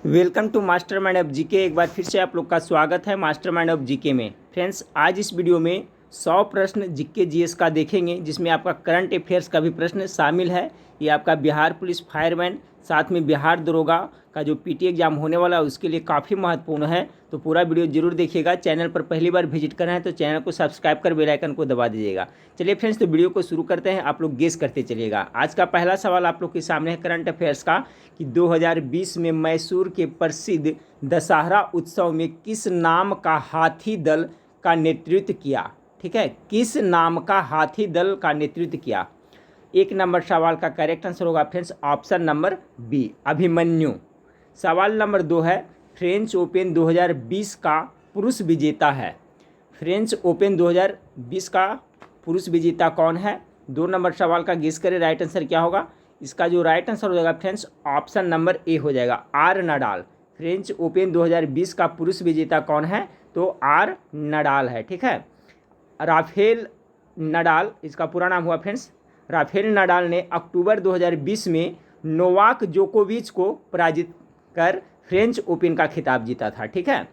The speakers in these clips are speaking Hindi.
Welcome to master mind of GK. एक बार फिर से आप लोग का स्वागत है मास्टर माइंड ऑफ जीके में। फ्रेंड्स, आज इस वीडियो में 100 प्रश्न जीके जीएस का देखेंगे, जिसमें आपका करंट अफेयर्स का भी प्रश्न शामिल है। ये आपका बिहार पुलिस फायरमैन, साथ में बिहार दरोगा का जो पीटी एग्जाम होने वाला है उसके लिए काफ़ी महत्वपूर्ण है। तो पूरा वीडियो जरूर देखिएगा। चैनल पर पहली बार विजिट कर रहे हैं तो चैनल को सब्सक्राइब कर बेल आइकन को दबा दीजिएगा। चलिए फ्रेंड्स, तो वीडियो को शुरू करते हैं। आप लोग गेस करते चलिएगा। आज का पहला सवाल आप लोग के सामने है करंट अफेयर्स का कि 2020 में मैसूर के प्रसिद्ध दशहरा उत्सव में किस नाम का हाथी दल का नेतृत्व किया। ठीक है, किस नाम का हाथी दल का नेतृत्व किया। एक नंबर सवाल का करेक्ट आंसर होगा friends option number B, Abhimanyu. सवाल नंबर 2 है फ्रेंच ओपन 2020 का पुरुष विजेता है। फ्रेंच ओपन 2020 का पुरुष विजेता कौन है। 2 नंबर सवाल का गेस करें राइट आंसर क्या होगा। इसका जो राइट आंसर हो जाएगा फ्रेंड्स ऑप्शन नंबर ए हो जाएगा, आर नडाल। फ्रेंच ओपन 2020 का पुरुष विजेता कौन है, तो आर नडाल है। ठीक है, राफेल नडाल इसका पूरा नाम हुआ फ्रेंड्स। राफेल नडाल ने अक्टूबर 2020 में नोवाक जोकोविच को पराजित कर फ्रेंच ओपन का खिताब जीता था। ठीक है,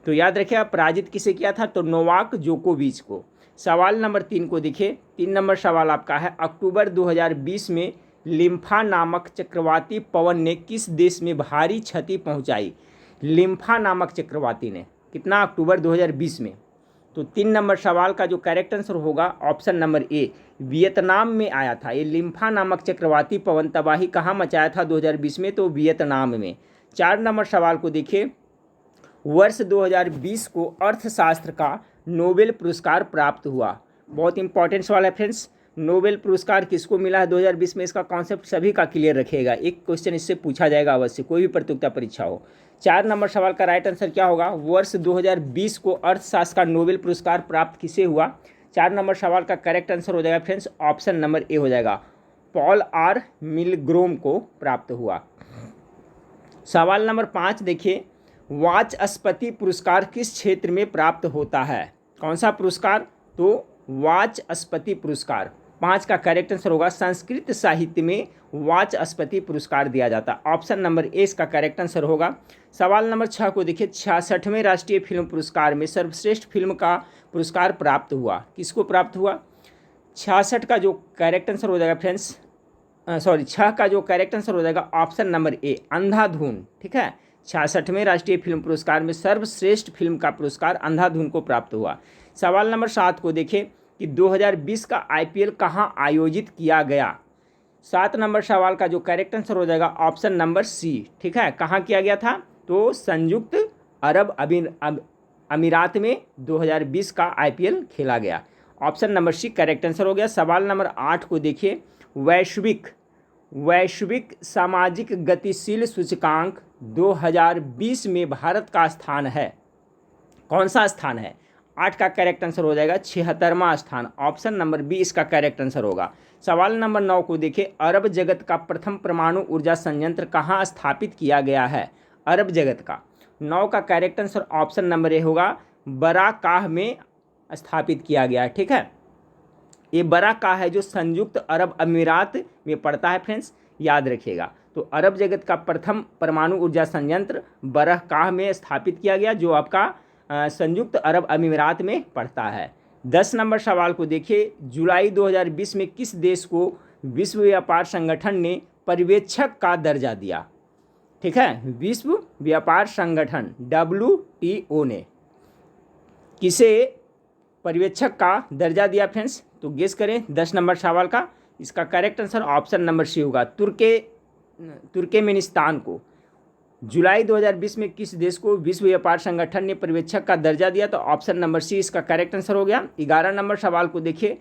तो याद रखिएगा पराजित किसे किया था, तो नोवाक जोकोविच को। सवाल नंबर 3 को देखिए। 3 नंबर सवाल आपका है अक्टूबर 2020 में लिम्फा नामक चक्रवाती पवन ने किस देश में भारी क्षति पहुंचाई। लिम्फा नामक चक्रवाती ने कितना, अक्टूबर 2020 में। तो 3 नंबर सवाल का जो करेक्ट आंसर होगा ऑप्शन नंबर ए, वियतनाम में आया था। ये लिम्फा नामक चक्रवाती पवन तबाही कहाँ मचाया था 2020 में, तो वियतनाम में। 4 नंबर सवाल को देखिए। वर्ष 2020 को अर्थशास्त्र का नोबेल पुरस्कार प्राप्त हुआ। बहुत इंपॉर्टेंट सवाल है फ्रेंड्स। नोबेल पुरस्कार किसको मिला है 2020 में, इसका कॉन्सेप्ट सभी का क्लियर रखिएगा। एक क्वेश्चन इससे पूछा जाएगा अवश्य, कोई भी प्रतियोगिता परीक्षा हो। 4 नंबर सवाल का राइट आंसर क्या होगा। वर्ष 2020 को अर्थशास्त्र का नोबेल पुरस्कार प्राप्त किसे हुआ। 4 नंबर सवाल का करेक्ट आंसर हो जाएगा फ्रेंड्स ऑप्शन नंबर ए हो जाएगा, पॉल आर मिलग्रोम को प्राप्त हुआ। सवाल नंबर 5 देखिए। वाचस्पति पुरस्कार किस क्षेत्र में प्राप्त होता है। कौन सा पुरस्कार, तो वाचस्पति पुरस्कार। 5 का करेक्ट आंसर होगा संस्कृत साहित्य में वाचस्पति पुरस्कार दिया जाता है। ऑप्शन नंबर ए इसका करेक्ट आंसर होगा। सवाल नंबर 6 को देखिए। 66वें राष्ट्रीय फिल्म पुरस्कार में सर्वश्रेष्ठ फिल्म का पुरस्कार प्राप्त हुआ। किसको प्राप्त हुआ। 66 का जो करेक्ट आंसर हो जाएगा फ्रेंड्स 6 का जो करेक्ट आंसर हो जाएगा ऑप्शन नंबर ए, अंधाधुन। ठीक है, 66वें राष्ट्रीय फिल्म पुरस्कार में सर्वश्रेष्ठ फिल्म का पुरस्कार अंधाधुन को प्राप्त हुआ। सवाल नंबर 7 को देखें कि 2020 का आईपीएल कहाँ आयोजित किया गया। 7 नंबर सवाल का जो करेक्ट आंसर हो जाएगा ऑप्शन नंबर सी। ठीक है, कहाँ किया गया था, तो संयुक्त अरब अमीरात में 2020 का आईपीएल खेला गया। Option number C correct answer हो गया। सवाल नंबर 8 को देखिए। वैश्विक सामाजिक गतिशील सूचकांक 2020 में भारत का स्थान है। कौन सा स्थान है। 8 का करेक्ट आंसर हो जाएगा 76वां स्थान। ऑप्शन नंबर बी इसका करेक्ट आंसर होगा। सवाल नंबर 9 को देखिए। अरब जगत का प्रथम परमाणु ऊर्जा संयंत्र कहाँ स्थापित किया गया है। अरब जगत का 9 का correct answer option number A होगा, बराकाह में स्थापित किया गया है। ठीक है, ये बराकाह है जो संयुक्त अरब अमीरात में पड़ता है फ्रेंड्स, याद रखिएगा। तो अरब जगत का प्रथम परमाणु ऊर्जा संयंत्र बराकाह में स्थापित किया गया, जो आपका संयुक्त अरब अमीरात में पड़ता है। 10 नंबर सवाल को देखिए। जुलाई 2020 में किस देश को विश्व व्यापार संगठन ने पर्यवेक्षक का दर्जा दिया। ठीक है, विश्व व्यापार संगठन WTO ने किसे पर्यवेक्षक का दर्जा दिया फ्रेंड्स, तो गेस करें 10 नंबर सवाल का। इसका correct answer option number C होगा, तुर्कमेनिस्तान को। जुलाई 2020 में किस देश को विश्व व्यापार संगठन ने पर्यवेक्षक का दर्जा दिया, तो ऑप्शन नंबर सी इसका करेक्ट आंसर हो गया। 11 नंबर सवाल को देखिए।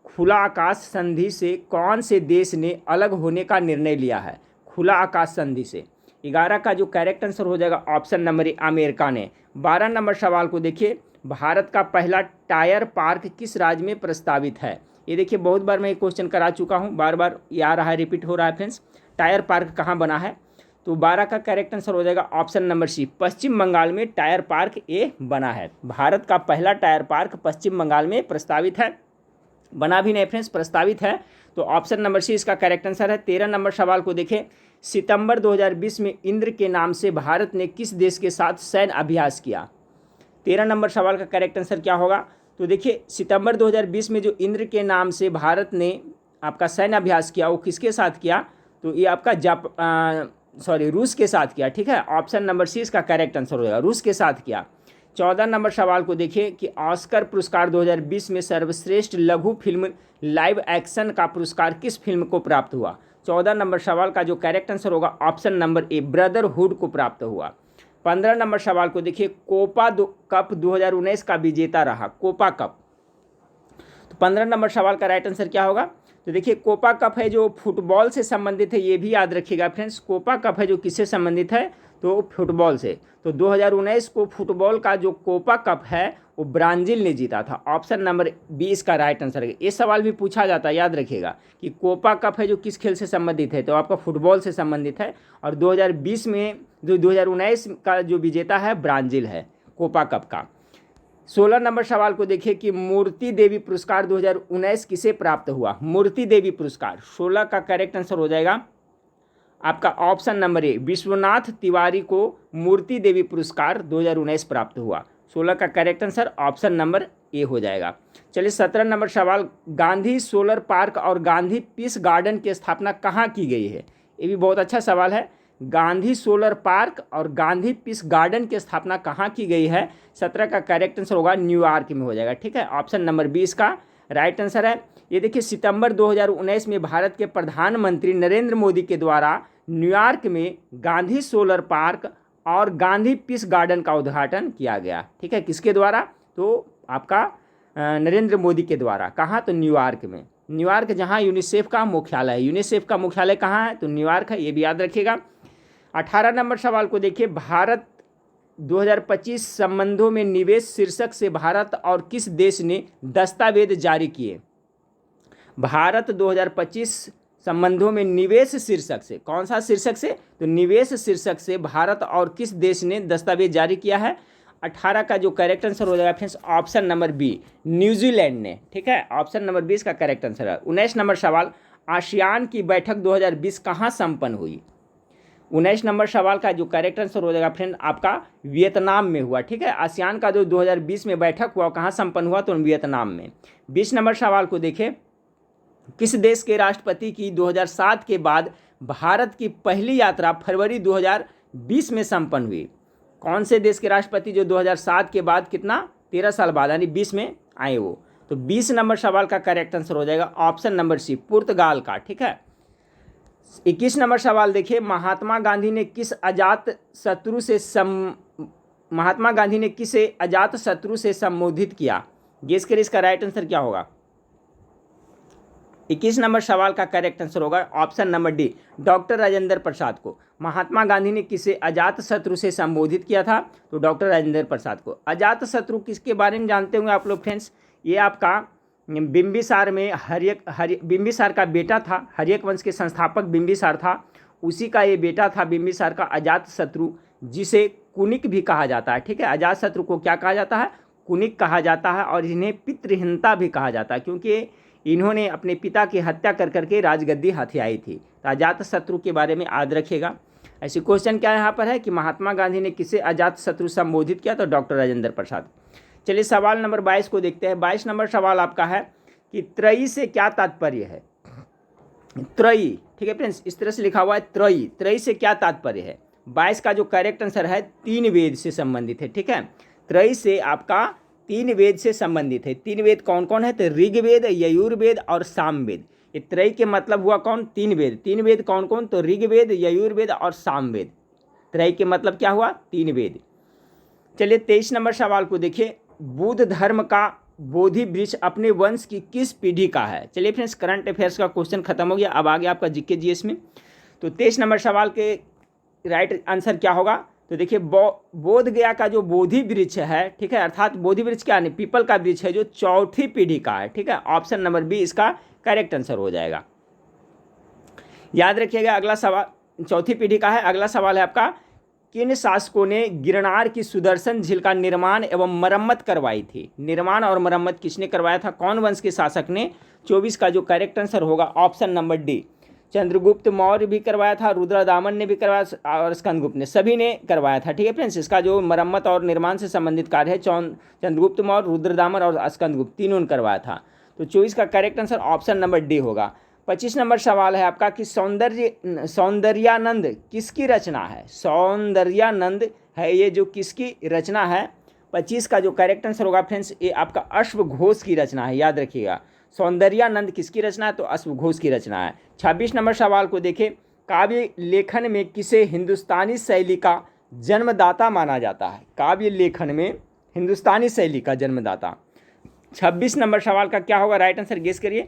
खुला आकाश संधि से कौन से देश ने अलग होने का निर्णय लिया है। खुला आकाश संधि से 11 का जो करेक्ट आंसर हो जाएगा ऑप्शन नंबर ए, अमेरिका ने। 12 नंबर सवाल को देखिए। भारत का पहला टायर पार्क किस राज्य में प्रस्तावित है। ये देखिए बहुत बार मैं ये क्वेश्चन करा चुका हूँ, बार बार ये आ रहा है, रिपीट हो रहा है फ्रेंड्स। टायर पार्क कहाँ बना है, तो 12 का करेक्ट आंसर हो जाएगा ऑप्शन नंबर सी, पश्चिम बंगाल में टायर पार्क ए बना है। भारत का पहला टायर पार्क पश्चिम बंगाल में प्रस्तावित है, बना भी नहीं फ्रेंड्स, प्रस्तावित है। तो ऑप्शन नंबर सी इसका करेक्ट आंसर है। 13 नंबर सवाल को देखें, सितंबर 2020 में इंद्र के नाम से भारत ने किस देश के साथ सैन्य अभ्यास किया? 13 नंबर सवाल का करेक्ट आंसर क्या होगा? तो देखिए सितंबर 2020 में जो इंद्र के नाम से भारत ने आपका सैन्य अभ्यास किया वो किसके साथ किया? तो ये आपका रूस के साथ किया। ठीक है, ऑप्शन नंबर सी इसका करेक्ट आंसर हो जाएगा, रूस के साथ किया। 14 नंबर सवाल को देखिए कि ऑस्कर पुरस्कार 2020 में सर्वश्रेष्ठ लघु फिल्म लाइव एक्शन का पुरस्कार किस फिल्म को प्राप्त हुआ? 14 नंबर सवाल का जो करेक्ट आंसर होगा ऑप्शन नंबर ए ब्रदरहुड को प्राप्त हुआ। 15 नंबर सवाल को देखिए, कोपा कप 2019 का विजेता रहा कोपा कप। तो 15 नंबर सवाल का राइट आंसर क्या होगा? तो देखिए कोपा कप है जो फुटबॉल से संबंधित है, ये भी याद रखिएगा फ्रेंड्स। कोपा कप है जो किससे संबंधित है? तो फुटबॉल से। तो 2019 को फुटबॉल का जो कोपा कप है वो ब्राज़ील ने जीता था। ऑप्शन नंबर बी इसका राइट आंसर है। ये सवाल भी पूछा जाता है, याद रखिएगा कि कोपा कप है जो किस खेल से संबंधित है? तो आपका फुटबॉल से संबंधित है। और 2020 में जो 2019 का जो विजेता है ब्राज़ील है कोपा कप का। 16 नंबर सवाल को देखिए कि मूर्ति देवी पुरस्कार 2019 किसे प्राप्त हुआ? मूर्ति देवी पुरस्कार 16 का करेक्ट आंसर हो जाएगा आपका option number A Vishwanath Tiwari को मूर्ति देवी पुरस्कार 2019 प्राप्त हुआ। 16 का correct answer option number A हो जाएगा। चलिए 17 नंबर सवाल, गांधी सोलर पार्क और गांधी पीस गार्डन की स्थापना कहाँ की गई है? ये भी बहुत अच्छा सवाल है। गांधी सोलर पार्क और गांधी पीस गार्डन की स्थापना कहाँ की गई है? 17 का करेक्ट आंसर होगा न्यूयॉर्क में हो जाएगा। ठीक है, ऑप्शन नंबर बी इसका राइट आंसर है। ये देखिए सितंबर 2019 में भारत के प्रधानमंत्री नरेंद्र मोदी के द्वारा न्यूयॉर्क में गांधी सोलर पार्क और गांधी पीस गार्डन का उद्घाटन किया गया। ठीक है, किसके द्वारा? तो आपका नरेंद्र मोदी के द्वारा। कहाँ? तो न्यूयॉर्क में। न्यूयॉर्क जहाँ यूनिसेफ का मुख्यालय है। यूनिसेफ का मुख्यालय कहाँ है? तो न्यूयॉर्क है, ये भी याद रखिएगा। 18 नंबर सवाल को देखिए, भारत 2025 संबंधों में निवेश शीर्षक से भारत और किस देश ने दस्तावेज जारी किए? भारत 2025 संबंधों में निवेश शीर्षक से, कौन सा शीर्षक से? तो निवेश शीर्षक से भारत और किस देश ने दस्तावेज जारी किया है? 18 का जो करेक्ट आंसर हो जाएगा friends option number B New Zealand ने। ठीक है, ऑप्शन नंबर 20 का करेक्ट आंसर है। 19 नंबर सवाल, आसियान की बैठक 2020 कहाँ संपन्न हुई? 19 नंबर सवाल का जो करेक्ट आंसर हो जाएगा फ्रेंड आपका वियतनाम में हुआ। ठीक है, आसियान का जो 2020 में बैठक हुआ कहाँ संपन्न हुआ? तो वियतनाम में। 20 नंबर सवाल को देखें, किस देश के राष्ट्रपति की 2007 के बाद भारत की पहली यात्रा फरवरी 2020 में संपन्न हुई? कौन से देश के राष्ट्रपति जो 2007 के बाद कितना 13 साल बाद यानी 20 में आए वो? तो 20 नंबर सवाल का करेक्ट आंसर हो जाएगा ऑप्शन नंबर सी पुर्तगाल का। ठीक है, 21 नंबर सवाल देखिए, महात्मा गांधी ने किसे अजात शत्रु से संबोधित किया? गेस करिए इसका राइट आंसर क्या होगा? 21 नंबर सवाल का करेक्ट आंसर होगा option number D doctor Rajendra Prasad को। महात्मा गांधी ने किसे अजात शत्रु से संबोधित किया था? तो डॉक्टर राजेंद्र प्रसाद को। अजात शत्रु किसके बारे में जानते होंगे आप लोग फ्रेंड्स? ये आपका बिंबिसार में बिंबिसार का बेटा था। हर्यक वंश के संस्थापक बिंबिसार था, उसी का ये बेटा था बिंबिसार का अजात शत्रु, जिसे कुनिक भी कहा जाता है। ठीक है, अजात शत्रु को क्या कहा जाता है? कुनिक कहा जाता है। और इन्हें पितृहीनता भी कहा जाता है क्योंकि इन्होंने अपने पिता की हत्या कर करके राजगद्दी हथियाई थी। तो अजात शत्रु के बारे में याद रखिएगा। ऐसी क्वेश्चन क्या यहाँ पर है कि महात्मा गांधी ने किसे अजात शत्रु संबोधित किया? तो डॉक्टर राजेंद्र प्रसाद। चलिए सवाल नंबर 22 को देखते हैं। 22 नंबर सवाल आपका है कि त्रयी से क्या तात्पर्य है? त्रयी, ठीक है फ्रेंड्स, इस तरह से लिखा हुआ है त्रयी। त्रयी से क्या तात्पर्य है? 22 का जो करेक्ट आंसर है 3 वेद से संबंधित है। ठीक है, त्रयी से आपका 3 वेद से संबंधित है। 3 वेद कौन कौन है? तो ऋग्वेद, यजुर्वेद और सामवेद। ये त्रयी के मतलब हुआ कौन? 3 वेद। 3 वेद कौन कौन? तो ऋग्वेद, यजुर्वेद और सामवेद। त्रयी के मतलब क्या हुआ? 3 वेद। चलिए 23 नंबर सवाल को देखिए, बुद्ध धर्म का बोधि वृक्ष अपने वंश की किस पीढ़ी का है? चलिए फ्रेंड्स, करंट अफेयर्स का क्वेश्चन खत्म हो गया, अब आ गया आपका जीके जीएस में। तो 23 नंबर सवाल के राइट आंसर क्या होगा? तो देखिए बोध गया का जो बोधि वृक्ष है, ठीक है, अर्थात बोधि वृक्ष क्या नहीं, पीपल का वृक्ष है जो 4थी पीढ़ी का है। ठीक है, ऑप्शन नंबर बी इसका करेक्ट आंसर हो जाएगा। याद रखिएगा, अगला सवाल 4थी पीढ़ी का है। अगला सवाल है आपका, किन शासकों ने गिरनार की सुदर्शन झील का निर्माण एवं मरम्मत करवाई थी? निर्माण और मरम्मत किसने करवाया था? कौन वंश के शासक ने 24 का जो करेक्ट आंसर होगा option number D. Chandragupta Maurya भी करवाया था, रुद्रदामन ने भी करवाया और स्कंदगुप्त ने, सभी ने करवाया था। ठीक है फ्रेंड्स, इसका जो मरम्मत और निर्माण से संबंधित कार्य है चंद्रगुप्त मौर्य, रुद्रदामन और स्कंदगुप्त तीनों ने करवाया था। तो 24 का correct answer option number D होगा। 25 नंबर सवाल है आपका कि सौंदर्यानंद किसकी रचना है? सौंदर्यानंद है ये जो किसकी रचना है? 25 का जो करेक्ट आंसर होगा फ्रेंड्स ये आपका अश्वघोष की रचना है, याद रखिएगा। सौंदर्यानंद किसकी रचना है? तो अश्वघोष की रचना है। 26 नंबर सवाल को देखें, काव्य लेखन में किसे हिंदुस्तानी शैली का जन्मदाता माना जाता है? काव्य लेखन में हिंदुस्तानी शैली का जन्मदाता। 26 नंबर सवाल का क्या होगा? राइट आंसर गेस करिए।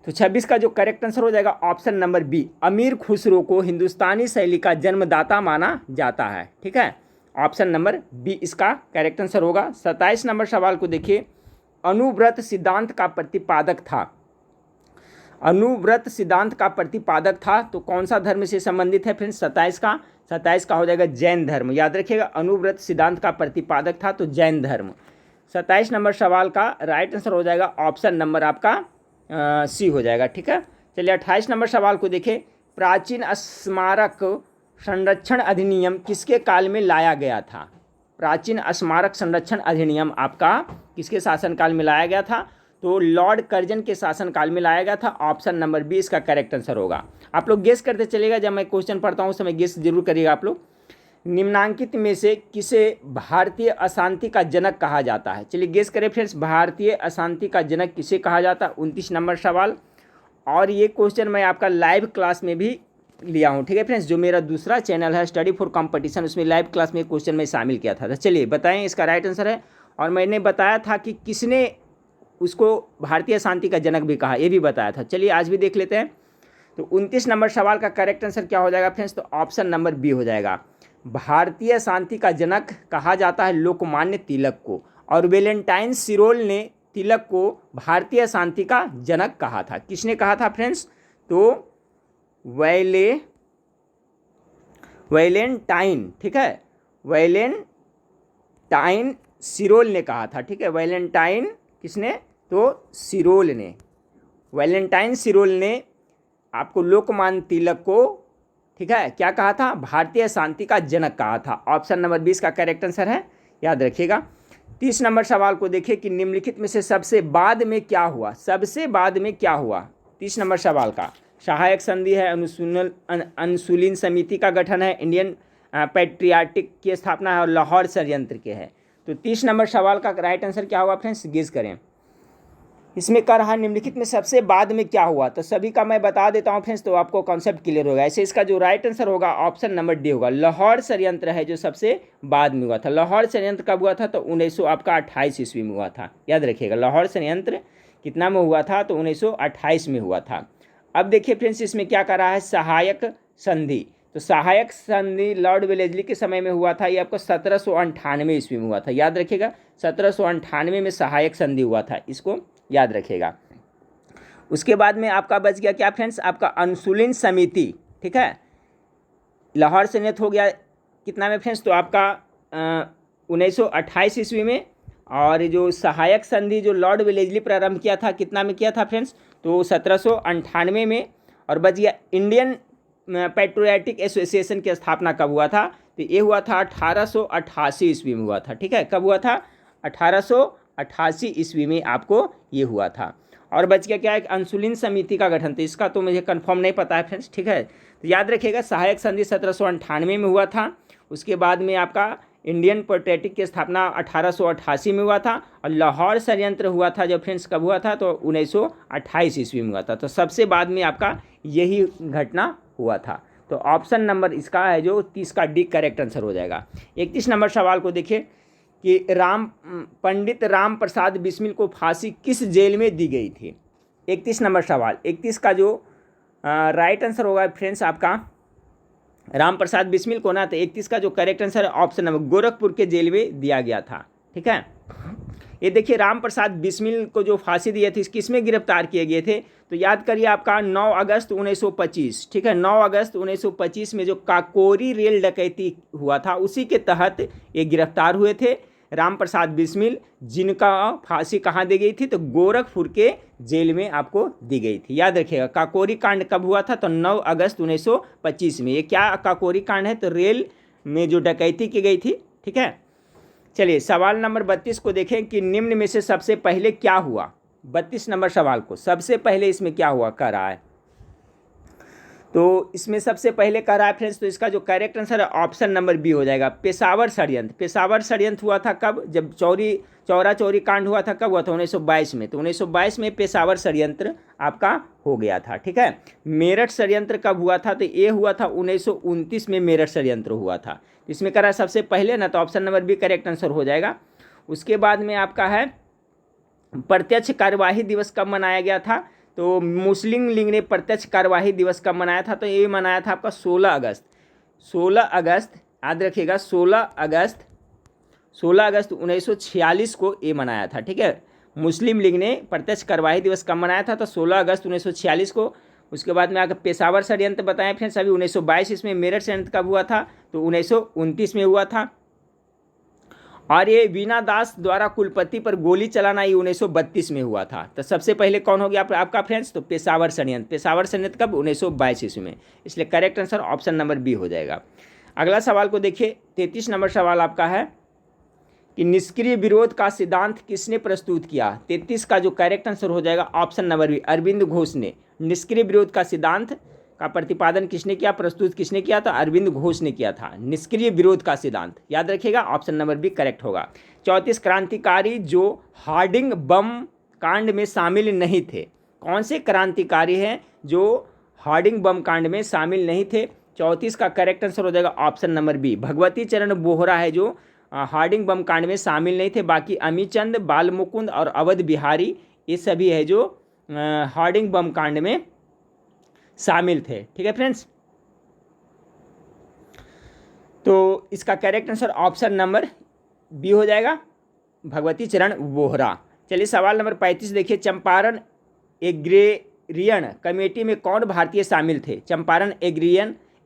तो 26 का जो करेक्ट आंसर हो जाएगा ऑप्शन नंबर बी, अमीर खुसरो को हिंदुस्तानी शैली का जन्मदाता माना जाता है। ठीक है, ऑप्शन नंबर बी इसका करेक्ट आंसर होगा। 27 नंबर सवाल को देखिए, अनुव्रत सिद्धांत का प्रतिपादक था। अनुव्रत सिद्धांत का प्रतिपादक था तो कौन सा धर्म से संबंधित है फ्रेंड्स? 27 का हो जाएगा जैन धर्म, याद रखिएगा। अनुव्रत सिद्धांत का प्रतिपादक था तो जैन धर्म। 27 नंबर सवाल का राइट आंसर हो जाएगा ऑप्शन नंबर आपका सी हो जाएगा। ठीक है, चलिए 28 नंबर सवाल को देखें, प्राचीन स्मारक संरक्षण अधिनियम किसके काल में लाया गया था? प्राचीन स्मारक संरक्षण अधिनियम आपका किसके शासनकाल में लाया गया था? तो लॉर्ड कर्जन के शासनकाल में लाया गया था। ऑप्शन नंबर बी इसका करेक्ट आंसर होगा। आप लोग गेस करते चलेगा, जब मैं क्वेश्चन पढ़ता हूँ उस समय गेस जरूर करिएगा आप लोग। निम्नांकित में से किसे भारतीय अशांति का जनक कहा जाता है? चलिए गेस करें फ्रेंड्स, भारतीय अशांति का जनक किसे कहा जाता है? 29 नंबर सवाल। और ये क्वेश्चन मैं आपका लाइव क्लास में भी लिया हूँ। ठीक है फ्रेंड्स, जो मेरा दूसरा चैनल है स्टडी फॉर कंपटीशन, उसमें लाइव क्लास में क्वेश्चन मैं शामिल किया था। तो चलिए बताएं इसका राइट आंसर है। और मैंने बताया था कि किसने उसको भारतीय शांति का जनक भी कहा, ये भी बताया था। चलिए आज भी देख लेते हैं। तो 29 नंबर सवाल का करेक्ट आंसर क्या हो जाएगा फ्रेंड्स? तो ऑप्शन नंबर बी हो जाएगा। भारतीय शांति का जनक कहा जाता है लोकमान्य तिलक को, और वैलेंटाइन सिरोल ने तिलक को भारतीय शांति का जनक कहा था। किसने कहा था फ्रेंड्स? तो वैलेंटाइन, ठीक है, वैलेंटाइन सिरोल ने कहा था। ठीक है, वैलेंटाइन किसने? तो सिरोल ने, वैलेंटाइन सिरोल ने आपको लोकमान्य तिलक को, ठीक है, क्या कहा था? भारतीय शांति का जनक कहा था। ऑप्शन नंबर 20 का करेक्ट आंसर है, याद रखिएगा। 30 नंबर सवाल को देखिए कि निम्नलिखित में से सबसे बाद में क्या हुआ? सबसे बाद में क्या हुआ? 30 नंबर सवाल का सहायक संधि है, अनुशूलन समिति का गठन है, इंडियन पैट्रियाटिक की स्थापना है और लाहौर षड्यंत्र के है। तो 30 नंबर सवाल का राइट आंसर क्या होगा फ्रेंड्स? गेस करें। इसमें कह रहा है निम्नलिखित में सबसे बाद में क्या हुआ, तो सभी का मैं बता देता हूं फ्रेंड्स, तो आपको कॉन्सेप्ट क्लियर होगा। ऐसे इसका जो राइट आंसर होगा ऑप्शन नंबर डी होगा। लाहौर षड्यंत्र है जो सबसे बाद में हुआ था। लाहौर षड्यंत्र कब हुआ था? तो 1928 ईस्वी में हुआ था, याद रखिएगा। लाहौर षड्यंत्र कितना में हुआ था? तो 1928 में हुआ था। अब देखिए फ्रेंड्स इसमें क्या कर रहा है? सहायक संधि। तो सहायक संधि लॉर्ड वेलेस्ली के समय में हुआ था, ये आपको 1798 ईस्वी में हुआ था, याद रखिएगा। 1798 में सहायक संधि हुआ था, इसको याद रखिएगा। उसके बाद में आपका बच गया क्या फ्रेंड्स? आपका अनुशूलन समिति, ठीक है। लाहौर षड्यंत्र हो गया कितना में फ्रेंड्स? तो आपका 1928 ईस्वी में। और जो सहायक संधि जो लॉर्ड वेलेस्ली प्रारंभ किया था, कितना में किया था फ्रेंड्स? तो 1798 में। और बच गया इंडियन पैट्रियाटिक एसोसिएशन की स्थापना कब हुआ था? तो ये हुआ था 1888 ईस्वी में हुआ था, ठीक है। कब हुआ था? 1888 ईस्वी में आपको ये हुआ था। और बच गया क्या? एक अनुशूलन समिति का गठन, तो इसका तो मुझे कंफर्म नहीं पता है फ्रेंड्स, ठीक है। तो याद रखिएगा सहायक संधि 1798 में हुआ था। उसके बाद में आपका इंडियन पैट्रियाटिक की स्थापना 1888 में हुआ था। और लाहौर षड्यंत्र हुआ था जब फ्रेंड्स, कब हुआ था? तो 1928 ईस्वी में हुआ था। तो सबसे बाद में आपका यही घटना हुआ था। तो ऑप्शन नंबर इसका है जो 30 का डी करेक्ट आंसर हो जाएगा। 31 नंबर सवाल को देखिए कि पंडित राम प्रसाद बिस्मिल को फांसी किस जेल में दी गई थी? 31 नंबर सवाल। 31 का जो राइट आंसर होगा फ्रेंड्स आपका राम प्रसाद बिस्मिल को ना, तो 31 का जो करेक्ट आंसर है ऑप्शन नंबर गोरखपुर के जेल में दिया गया था, ठीक है। ये देखिए राम प्रसाद बिस्मिल को जो फांसी दी थी किस में गिरफ्तार किए गए थे? तो याद करिए आपका 9 अगस्त 1925, ठीक है। 9 अगस्त 1925 में जो काकोरी रेल डकैती हुआ था उसी के तहत ये गिरफ्तार हुए थे राम प्रसाद बिस्मिल, जिनका फांसी कहाँ दी गई थी? तो गोरखपुर के जेल में आपको दी गई थी। याद रखिएगा। काकोरी कांड कब हुआ था? तो 9 अगस्त 1925 में। ये क्या काकोरी कांड है? तो रेल में जो डकैती की गई थी। ठीक है, चलिए सवाल नंबर 32 को देखें कि निम्न में से सबसे पहले क्या हुआ। 32 नंबर सवाल को सबसे पहले इसमें क्या हुआ कह रहा है। तो इसमें सबसे पहले कह रहा है फ्रेंड्स, तो इसका जो करेक्ट आंसर है ऑप्शन नंबर बी हो जाएगा, पेशावर षड्यंत्र। पेशावर षड्यंत्र हुआ था कब? जब चौरा चौरी कांड हुआ था। कब हुआ था? 1922 में। तो 1922 में पेशावर षड्यंत्र आपका हो गया था। ठीक है, मेरठ षड्यंत्र कब हुआ था? तो ये हुआ था 1929 में मेरठ षड्यंत्र हुआ था। इसमें कह रहा है सबसे पहले ना, तो option number B correct answer हो जाएगा। उसके बाद में आपका है प्रत्यक्ष कार्यवाही दिवस कब मनाया गया था? तो मुस्लिम लीग ने प्रत्यक्ष कार्यवाही दिवस कब मनाया था? तो ये मनाया था आपका 16 अगस्त। 16 अगस्त याद रखिएगा, 16 अगस्त 1946 को ये मनाया था। ठीक है, मुस्लिम लीग ने प्रत्यक्ष कार्यवाही दिवस कब मनाया था? तो 16 अगस्त 1946 को। उसके बाद में आकर पेशावर षड्यंत्र बताएं फ्रेंड्स, अभी 1922 इसमें। मेरठ षड्यंत्र कब हुआ था? तो 1929 में हुआ था। और ये वीना दास द्वारा कुलपति पर गोली चलाना ये 1932 में हुआ था। तो सबसे पहले कौन हो गया आपका फ्रेंड्स? तो पेशावर षड्यंत्र। पेशावर षड्यंत्र कब? 1922 ईस्वी में। इसलिए correct answer option number B हो जाएगा। अगला सवाल को देखिए, 33 नंबर सवाल आपका है कि निष्क्रिय विरोध का सिद्धांत किसने प्रस्तुत किया? 33 का जो करेक्ट आंसर हो जाएगा option number B, Aurobindo Ghosh ने। निष्क्रिय विरोध का सिद्धांत का प्रतिपादन किसने किया, प्रस्तुत किसने किया? तो अरविंद घोष ने किया था, निष्क्रिय विरोध का सिद्धांत। याद रखिएगा, ऑप्शन नंबर बी करेक्ट होगा। 34 क्रांतिकारी जो हार्डिंग बम कांड में शामिल नहीं थे। कौन से क्रांतिकारी हैं जो हार्डिंग बम कांड में शामिल नहीं थे? 34 का करेक्ट आंसर हो जाएगा ऑप्शन नंबर बी, भगवती चरण बोहरा है जो हार्डिंग बम कांड में शामिल नहीं थे। बाकी अमीचंद, बाल मुकुंद और अवध बिहारी ये सभी है जो हार्डिंग बम कांड में शामिल थे। ठीक है फ्रेंड्स, तो इसका correct answer option number B हो जाएगा, भगवती चरण बोहरा। चलिए सवाल नंबर 35 देखिए, चंपारण एग्रेरियन कमेटी में कौन भारतीय शामिल थे? चंपारण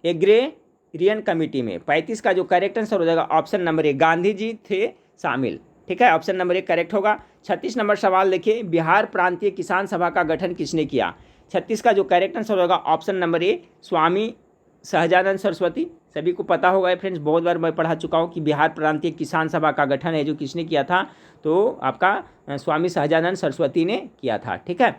एग्रेरियन कमेटी में 35 का जो करेक्ट आंसर हो जाएगा option number A, Gandhi ji थे शामिल। ठीक है, ऑप्शन नंबर ए करेक्ट होगा। 36 नंबर सवाल देखिए, बिहार प्रांतीय किसान सभा का गठन किसने किया? 36 का जो करेक्ट आंसर होगा option number A, Swami Sahajanand Saraswati. सभी को पता होगा फ्रेंड्स, बहुत बार मैं पढ़ा चुका हूँ कि बिहार प्रांतीय किसान सभा का गठन है जो किसने किया था? तो आपका स्वामी सहजानंद सरस्वती ने किया था। ठीक है,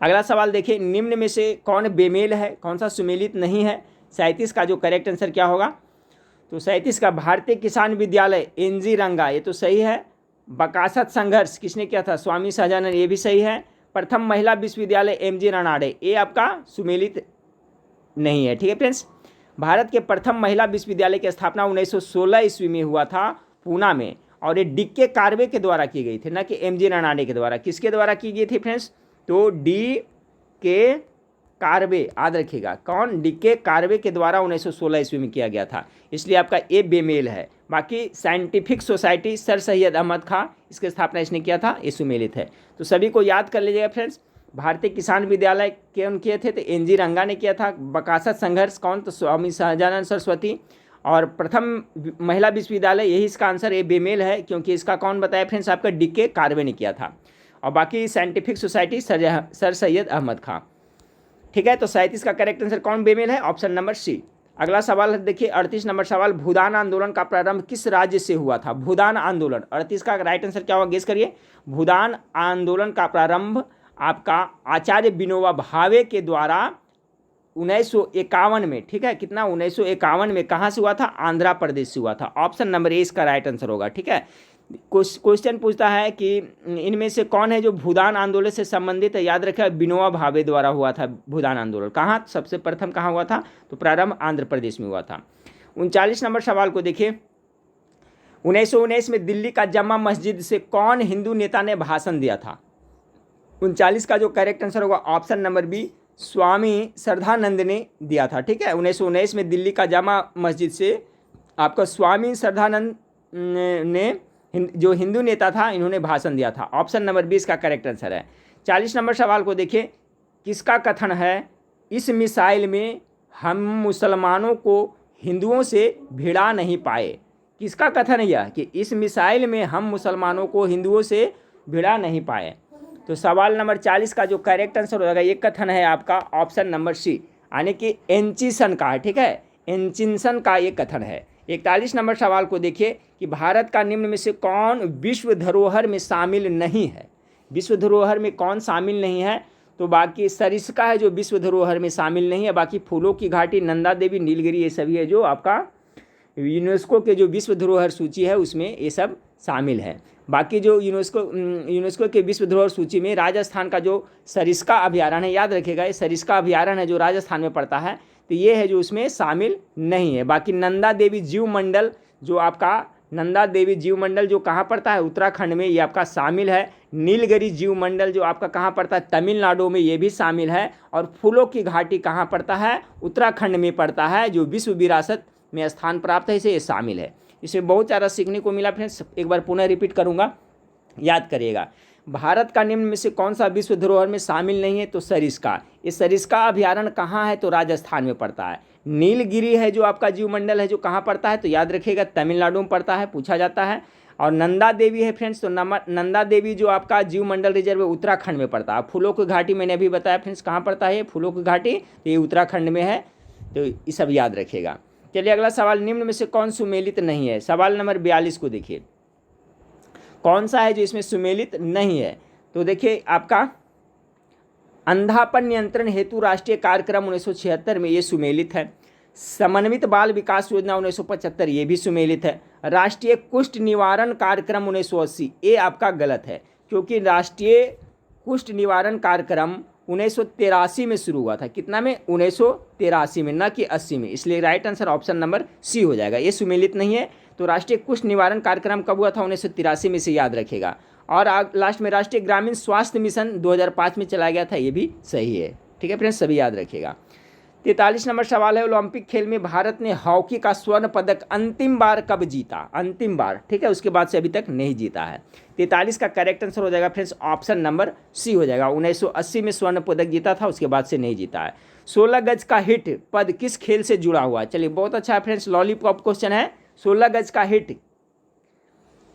अगला सवाल देखिए, निम्न में से कौन बेमेल है, कौन सा सुमेलित नहीं है? 37 का जो करेक्ट आंसर क्या होगा? तो 37 का भारतीय किसान विद्यालय एनजी रंगा, ये तो सही है। बकासत संघर्ष किसने किया था? स्वामी सहजानंद, ये भी सही है। प्रथम महिला विश्वविद्यालय एमजी रनाडे, ये आपका सुमेलित नहीं है। ठीक है फ्रेंड्स, भारत के प्रथम महिला विश्वविद्यालय की स्थापना 1916 ईस्वी में हुआ था पूना में, और ये डी.के. कार्वे के द्वारा की गई थी, ना कि एमजी रनाडे के द्वारा। किसके द्वारा की गई थी फ्रेंड्स? तो डी.के. कार्वे, याद रखिएगा कौन? डी.के. कार्वे के द्वारा 1916 ईस्वी में किया गया था, इसलिए आपका ए बेमेल है। बाकी scientific society sir Syed Ahmad Khan, इसकी स्थापना इसने किया था, ये सुमेलित है। तो सभी को याद कर लीजिएगा फ्रेंड्स। भारतीय किसान विद्यालय कौन किए थे? तो एनजी रंगा ने किया था। बकासत संघर्ष कौन? तो स्वामी सहजानंद सरस्वती। और प्रथम महिला विश्वविद्यालय, यही इसका आंसर ए बेमेल है, क्योंकि इसका कौन बताया फ्रेंड्स? आपका डी.के. कार्वे ने किया था। और बाकी scientific society sir Syed Ahmad Khan. ठीक है, तो 37 का करेक्ट आंसर कौन बेमेल है? Option number C. अगला सवाल देखिए, 38 नंबर सवाल, भूदान आंदोलन का प्रारंभ किस राज्य से हुआ था? भूदान आंदोलन, 38 का राइट आंसर क्या होगा, गेस करिए। भूदान आंदोलन का प्रारंभ आपका आचार्य विनोबा भावे के द्वारा 1951 में, ठीक है, कितना 1951 में कहाँ से हुआ था? आंध्र प्रदेश से हुआ था। ऑप्शन नंबर ए इसका राइट आंसर होगा। ठीक है, क्वेश्चन पूछता है कि इनमें से कौन है जो भूदान आंदोलन से संबंधित है? याद रखें, विनोबा भावे द्वारा हुआ था भूदान आंदोलन। कहाँ सबसे प्रथम कहाँ हुआ था? तो प्रारंभ आंध्र प्रदेश में हुआ था। 39 नंबर सवाल को देखिए, 1919 में दिल्ली का जमा मस्जिद से कौन हिंदू नेता ने भाषण दिया था? 39 का जो करेक्ट आंसर होगा option number B, Swami Shraddhanand ने दिया था। ठीक है, 1919 में दिल्ली का जामा मस्जिद से आपका स्वामी श्रद्धानंद ने जो हिंदू नेता था, इन्होंने भाषण दिया था। ऑप्शन नंबर 20 का करेक्ट आंसर है। 40 नंबर सवाल को देखिए, किसका कथन है, इस मिसाइल में हम मुसलमानों को हिंदुओं से भिड़ा नहीं पाए? किसका कथन है यह कि इस मिसाइल में हम मुसलमानों को हिंदुओं से भिड़ा नहीं पाए? तो सवाल नंबर 40 का जो करेक्ट आंसर हो जाएगा ये कथन है आपका ऑप्शन नंबर सी, यानी कि एंचिसन का है, ठीक है, एंचिसन का ये कथन है। 41 नंबर सवाल को देखिए कि भारत का निम्न में से कौन विश्व धरोहर में शामिल नहीं है। विश्व धरोहर में कौन शामिल नहीं है, तो बाकी सरिस्का है जो विश्व धरोहर में शामिल नहीं है, बाकी फूलों की घाटी, नंदा देवी, नीलगिरी ये सभी है जो आपका यूनेस्को के जो विश्व धरोहर सूची है उसमें ये सब शामिल है। बाकी जो यूनेस्को के विश्व धरोहर सूची में राजस्थान का जो सरिस्का अभयारण्य है, याद रखिएगा ये सरिस्का अभयारण्य है जो राजस्थान में पड़ता है, तो ये है जो उसमें शामिल नहीं है। बाकी नंदा देवी जीव मंडल जो आपका नंदा देवी जीव मंडल जो कहाँ पड़ता है, उत्तराखंड में, ये आपका शामिल है। नीलगिरी जीव मंडल जो आपका कहाँ पड़ता है, तमिलनाडु में, ये भी शामिल है। और फूलों की घाटी कहाँ पड़ता है, उत्तराखंड में पड़ता है, जो विश्व विरासत में स्थान प्राप्त है, इसे ये शामिल है। इसमें बहुत सारा सीखने को मिला फ्रेंड्स, एक बार पुनः रिपीट करूँगा, याद करिएगा। भारत का निम्न में से कौन सा विश्व धरोहर में शामिल नहीं है, तो सरिस्का। ये सरिस्का अभयारण्य कहाँ है, तो राजस्थान में पड़ता है। नीलगिरी है जो आपका जीवमंडल है जो कहाँ पड़ता है, तो याद रखिएगा तमिलनाडु में पड़ता है, पूछा जाता है। और नंदा देवी है फ्रेंड्स, तो नंदा देवी जो आपका जीवमंडल रिजर्व है उत्तराखंड में पड़ता है। फूलों की घाटी मैंने अभी बताया फ्रेंड्स कहाँ पड़ता है, फूलों की घाटी, तो ये उत्तराखंड में है, तो ये सब याद रखिएगा। चलिए अगला सवाल, निम्न में से कौन सुमेलित नहीं है। सवाल नंबर 42 को देखिए, कौन सा है जो इसमें सुमेलित नहीं है, तो देखिए आपका अंधापन नियंत्रण हेतु राष्ट्रीय कार्यक्रम 1976 में ये सुमेलित है। समन्वित बाल विकास योजना 1975 ये भी सुमेलित है। राष्ट्रीय कुष्ठ निवारण कार्यक्रम 1980 ये आपका गलत है, क्योंकि राष्ट्रीय कुष्ठ निवारण कार्यक्रम 1983 में शुरू हुआ था। कितना में, 1983 में, न कि 80 में, इसलिए right answer option number C हो जाएगा। ये सुमेलित नहीं है। तो राष्ट्रीय कुष्ठ निवारण कार्यक्रम कब हुआ था, 1983 में, से याद रखेगा। और लास्ट में राष्ट्रीय ग्रामीण स्वास्थ्य मिशन 2005 में चला गया था, ये भी सही है। ठीक है फ्रेंड्स, सभी याद रखिएगा। 43 नंबर सवाल है, ओलंपिक खेल में भारत ने हॉकी का स्वर्ण पदक अंतिम बार कब जीता, अंतिम बार, ठीक है, उसके बाद से अभी तक नहीं जीता है। 43 का करेक्ट आंसर हो जाएगा फ्रेंड्स ऑप्शन नंबर सी हो जाएगा। 1980 में स्वर्ण पदक जीता था, उसके बाद से नहीं जीता है। 16 गज का हिट पद किस खेल से जुड़ा हुआ है। चलिए बहुत अच्छा है फ्रेंड्स, लॉलीपॉप क्वेश्चन है। 16 गज का हिट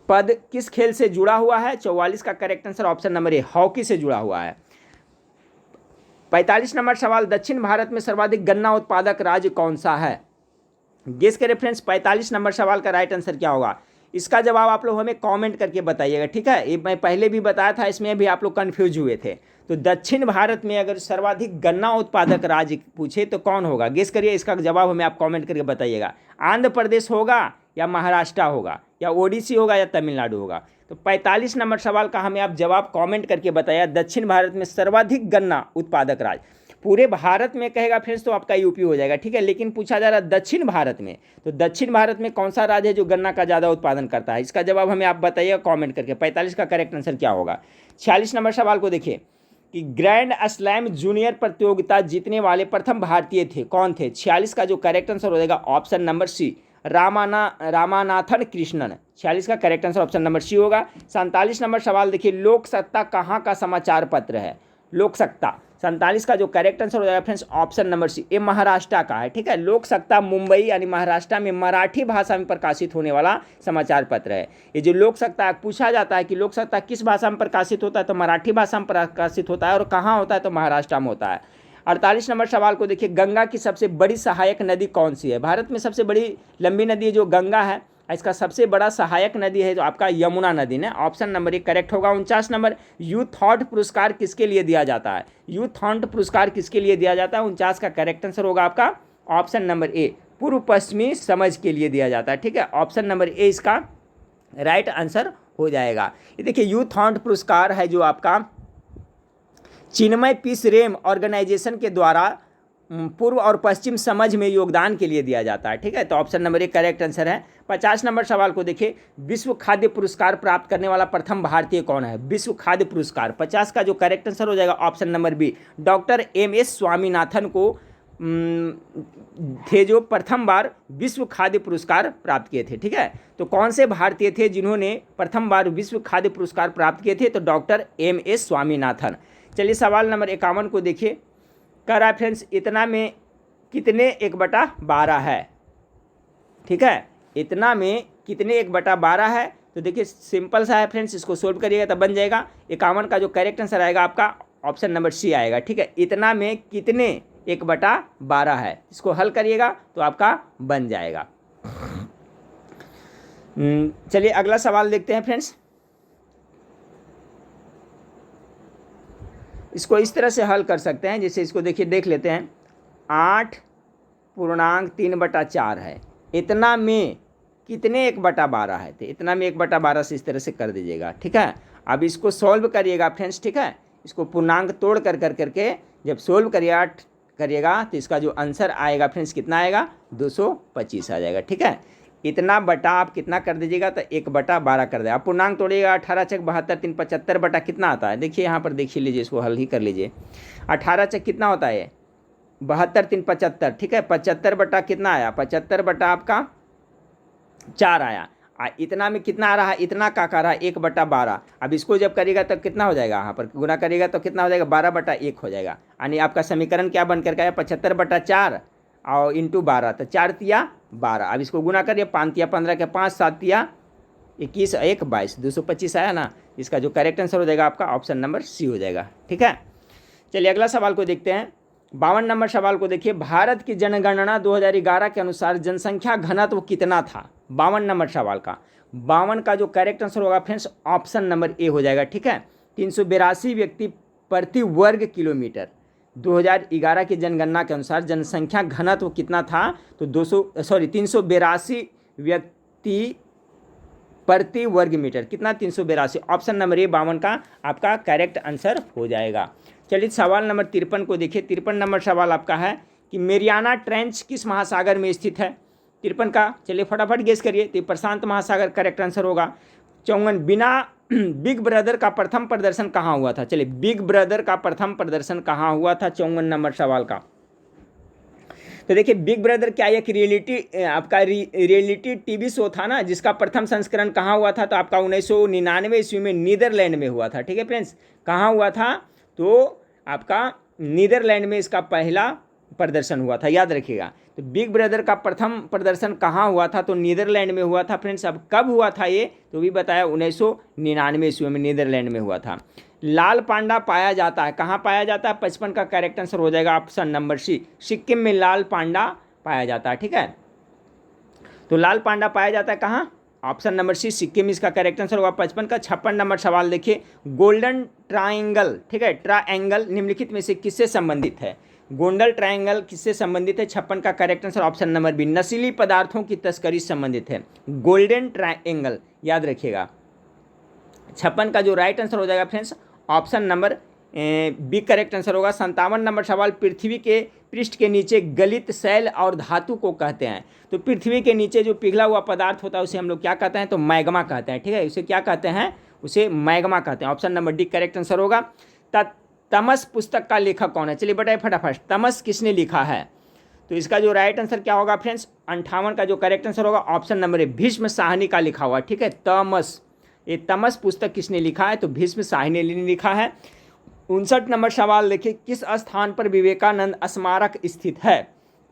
पद किस खेल से जुड़ा हुआ है। 44 का correct answer option number A, hockey से जुड़ा हुआ है। 45 नंबर सवाल, दक्षिण भारत में सर्वाधिक गन्ना उत्पादक राज्य कौन सा है। गेस करें फ्रेंड्स 45 नंबर सवाल का राइट आंसर क्या होगा। इसका जवाब आप लोग हमें कमेंट करके बताइएगा, ठीक है। ये मैं पहले भी बताया था, इसमें भी आप लोग कंफ्यूज हुए थे। तो दक्षिण भारत में अगर सर्वाधिक गन्ना उत्पादक राज्य पूछे तो कौन होगा, गेस करिए। इसका जवाब हमें आप कमेंट करके बताइएगा। आंध्र प्रदेश होगा या महाराष्ट्र होगा या ओडिसी होगा या तमिलनाडु होगा। तो 45 नंबर सवाल का हमें आप जवाब कमेंट करके बताया। दक्षिण भारत में सर्वाधिक गन्ना उत्पादक राज्य, पूरे भारत में कहेगा फ्रेंड्स तो आपका यूपी हो जाएगा, ठीक है, लेकिन पूछा जा रहा है दक्षिण भारत में, तो दक्षिण भारत में कौन सा राज्य है जो गन्ना का ज़्यादा उत्पादन करता है। इसका जवाब हमें आप बताइएगा कमेंट करके। 45 का करेक्ट आंसर क्या होगा। 46 नंबर सवाल को देखिए कि ग्रैंड स्लैम जूनियर प्रतियोगिता जीतने वाले प्रथम भारतीय थे, कौन थे। 46 का जो करेक्ट आंसर हो जाएगा option number C, Ramanathan Krishnan. 46 का correct answer option number C होगा। 47 नंबर सवाल देखिए, लोक सत्ता कहाँ का समाचार पत्र है। लोक सत्ता 47 का जो करेक्ट आंसर हो जाएगा फ्रेंड्स ऑप्शन नंबर सी, ये महाराष्ट्र का है, ठीक है। लोक सत्ता मुंबई यानी महाराष्ट्र में मराठी भाषा में प्रकाशित होने वाला समाचार पत्र है। ये जो लोक सत्ता पूछा जाता है कि लोक सत्ता किस भाषा में प्रकाशित होता है, तो मराठी भाषा में प्रकाशित होता है। और कहाँ होता है, तो महाराष्ट्र में होता है। 48 नंबर सवाल को देखिए, गंगा की सबसे बड़ी सहायक नदी कौन सी है। भारत में सबसे बड़ी लंबी नदी जो गंगा है, इसका सबसे बड़ा सहायक नदी है जो आपका यमुना नदी ने। ऑप्शन नंबर 1 करेक्ट होगा। 49 नंबर, यूथ थॉट पुरस्कार किसके लिए दिया जाता है। यूथ थॉट पुरस्कार किसके लिए दिया जाता है। 49 का करेक्ट आंसर होगा आपका ऑप्शन नंबर ए, पूर्व पश्चिमी समझ के लिए दिया जाता है, ठीक है। ऑप्शन नंबर ए इसका राइट आंसर हो जाएगा। ये देखिए यूथ थॉट पुरस्कार है जो आपका चिन्मय पीस रेम ऑर्गेनाइजेशन के द्वारा पूर्व और पश्चिम समझ में योगदान के लिए दिया जाता है, ठीक है। तो ऑप्शन नंबर 1 करेक्ट आंसर है। 50 नंबर सवाल को देखिए, विश्व खाद्य पुरस्कार प्राप्त करने वाला प्रथम भारतीय कौन है। विश्व खाद्य पुरस्कार 50 का जो करेक्ट आंसर हो जाएगा option number B, doctor MS Swaminathan को थे जो प्रथम बार विश्व खाद्य पुरस्कार प्राप्त किए थे, ठीक है। तो कौन से भारतीय थे जिन्होंने प्रथम बार विश्व खाद्य पुरस्कार प्राप्त किए थे, तो डॉक्टर MS स्वामीनाथन। चलिए सवाल नंबर 51 को देखिए, कह रहा है फ्रेंड्स इतना में कितने 1/12 है, ठीक है। इतना में कितने 1/12 है, तो देखिए सिंपल सा है फ्रेंड्स, इसको सोल्व करिएगा तब बन जाएगा। 51 का जो करेक्ट आंसर आएगा आपका ऑप्शन नंबर सी आएगा, ठीक है। इतना में कितने 1/12 है, इसको हल करिएगा तो आपका बन जाएगा। चलिए अगला सवाल देखते हैं फ्रेंड्स। इसको इस तरह से हल कर सकते हैं, जैसे इसको देखिए देख लेते हैं। 8.3/4 है, इतना में कितने 1/12 है, तो इतना में 1/12 से इस तरह से कर दीजिएगा, ठीक है। अब इसको सॉल्व करिएगा फ्रेंड्स, ठीक है। इसको पूर्णांक तोड़ कर करके जब सॉल्व करिएगा तो इसका जो आंसर आएगा फ्रेंड्स कितना आएगा, 225 आ जाएगा, ठीक है। इतना बटा आप कितना कर दीजिएगा, तो 1/12 कर दे। आप पूर्णांक तोड़िएगा, 18 चक 72 3 75 बटा कितना आता है, देखिए यहाँ पर देखिए लीजिए, इसको हल ही कर लीजिए। 18 चक कितना होता है, 72 3 75, ठीक है। 75 बटा कितना आया, 75 बटा आपका 4 आया। इतना में कितना आ रहा है, इतना का रहा है 1/12। अब इसको जब करिएगा तब कितना हो जाएगा, यहाँ पर गुना करिएगा तो कितना हो जाएगा, 12/1 हो जाएगा। यानी आपका समीकरण क्या बन करके आया, 75/4 और इंटू 12, तो 4 तिया 12। अब इसको गुना करिए, 5 तिया 15 के 5, 7 तिया 21, 1 22, 225 आया ना। इसका जो करेक्ट आंसर हो जाएगा आपका ऑप्शन नंबर सी हो जाएगा, ठीक है। चलिए अगला सवाल को देखते हैं। 52 नंबर सवाल को देखिए। भारत की जनगणना 2011 के अनुसार जनसंख्या घनत्व कितना था, 52 नंबर सवाल का। 52 का जो करेक्ट आंसर होगा फ्रेंड्स ऑप्शन नंबर ए हो जाएगा, ठीक है। 382 व्यक्ति प्रति वर्ग किलोमीटर। 2011 की जनगणना के अनुसार जनसंख्या घनत्व कितना था, तो 382 व्यक्ति प्रति वर्ग मीटर। कितना, 382। ऑप्शन नंबर ए 52 का आपका करेक्ट आंसर हो जाएगा। चलिए सवाल नंबर 53 को देखिए। 53 नंबर सवाल आपका है कि मेरियाना ट्रेंच किस महासागर में स्थित है। 53 का चलिए फटाफट गेस करिए, तो प्रशांत महासागर करेक्ट आंसर होगा। 54 बिना बिग ब्रदर का प्रथम प्रदर्शन कहाँ हुआ था। चलिए बिग ब्रदर का प्रथम प्रदर्शन कहाँ हुआ था, 54 नंबर सवाल का। तो देखिए बिग ब्रदर क्या एक रियलिटी टीवी शो था ना, जिसका प्रथम संस्करण कहाँ हुआ था, तो आपका 1999 ईस्वी में नीदरलैंड में हुआ था, ठीक है फ्रेंड्स। कहाँ हुआ था, तो आपका नीदरलैंड में इसका पहला प्रदर्शन हुआ था, याद रखिएगा। तो बिग ब्रदर का प्रथम प्रदर्शन कहाँ हुआ था, तो नीदरलैंड में हुआ था फ्रेंड्स। अब कब हुआ था ये, तो भी बताया 1999 ईस्वी में नीदरलैंड में हुआ था। लाल पांडा पाया जाता है, कहाँ पाया जाता है, 55 का करेक्ट आंसर हो जाएगा ऑप्शन नंबर सी। सिक्किम में लाल पांडा पाया जाता है, ठीक है। तो लाल पांडा पाया जाता है कहाँ, ऑप्शन नंबर सी सिक्किम इसका करेक्ट आंसर होगा 55 का। 56 नंबर सवाल देखिए। गोल्डन ट्रायंगल, ठीक है, ट्रायंगल निम्नलिखित में से किससे संबंधित है। गोल्डन ट्रायंगल किससे संबंधित है, 56 का correct answer option number B नशीली पदार्थों की तस्करी संबंधित है। गोल्डन ट्रायंगल याद रखिएगा। 56 का जो राइट आंसर हो जाएगा friends option number B correct answer होगा। 57 नंबर सवाल। पृथ्वी के पृष्ठ के नीचे गलित शैल और धातु को कहते हैं। तो पृथ्वी के नीचे जो पिघला हुआ पदार्थ होता है उसे हम लोग क्या कहते हैं, तो मैग्मा कहते हैं, ठीक है। उसे क्या कहते हैं, उसे मैग्मा कहते हैं। Option number D correct answer होगा। तमस पुस्तक का लेखक कौन है, चलिए बताइए फटाफट, तमस किसने लिखा है। तो इसका जो राइट आंसर क्या होगा फ्रेंड्स, 58 का जो करेक्ट आंसर होगा option number A Bhishma Sahni का लिखा हुआ, ठीक है। तमस, ये तमस पुस्तक किसने लिखा है, तो भीष्म साहनी ने लिखा है। 59 नंबर सवाल देखिए। किस स्थान पर विवेकानंद स्मारक स्थित है।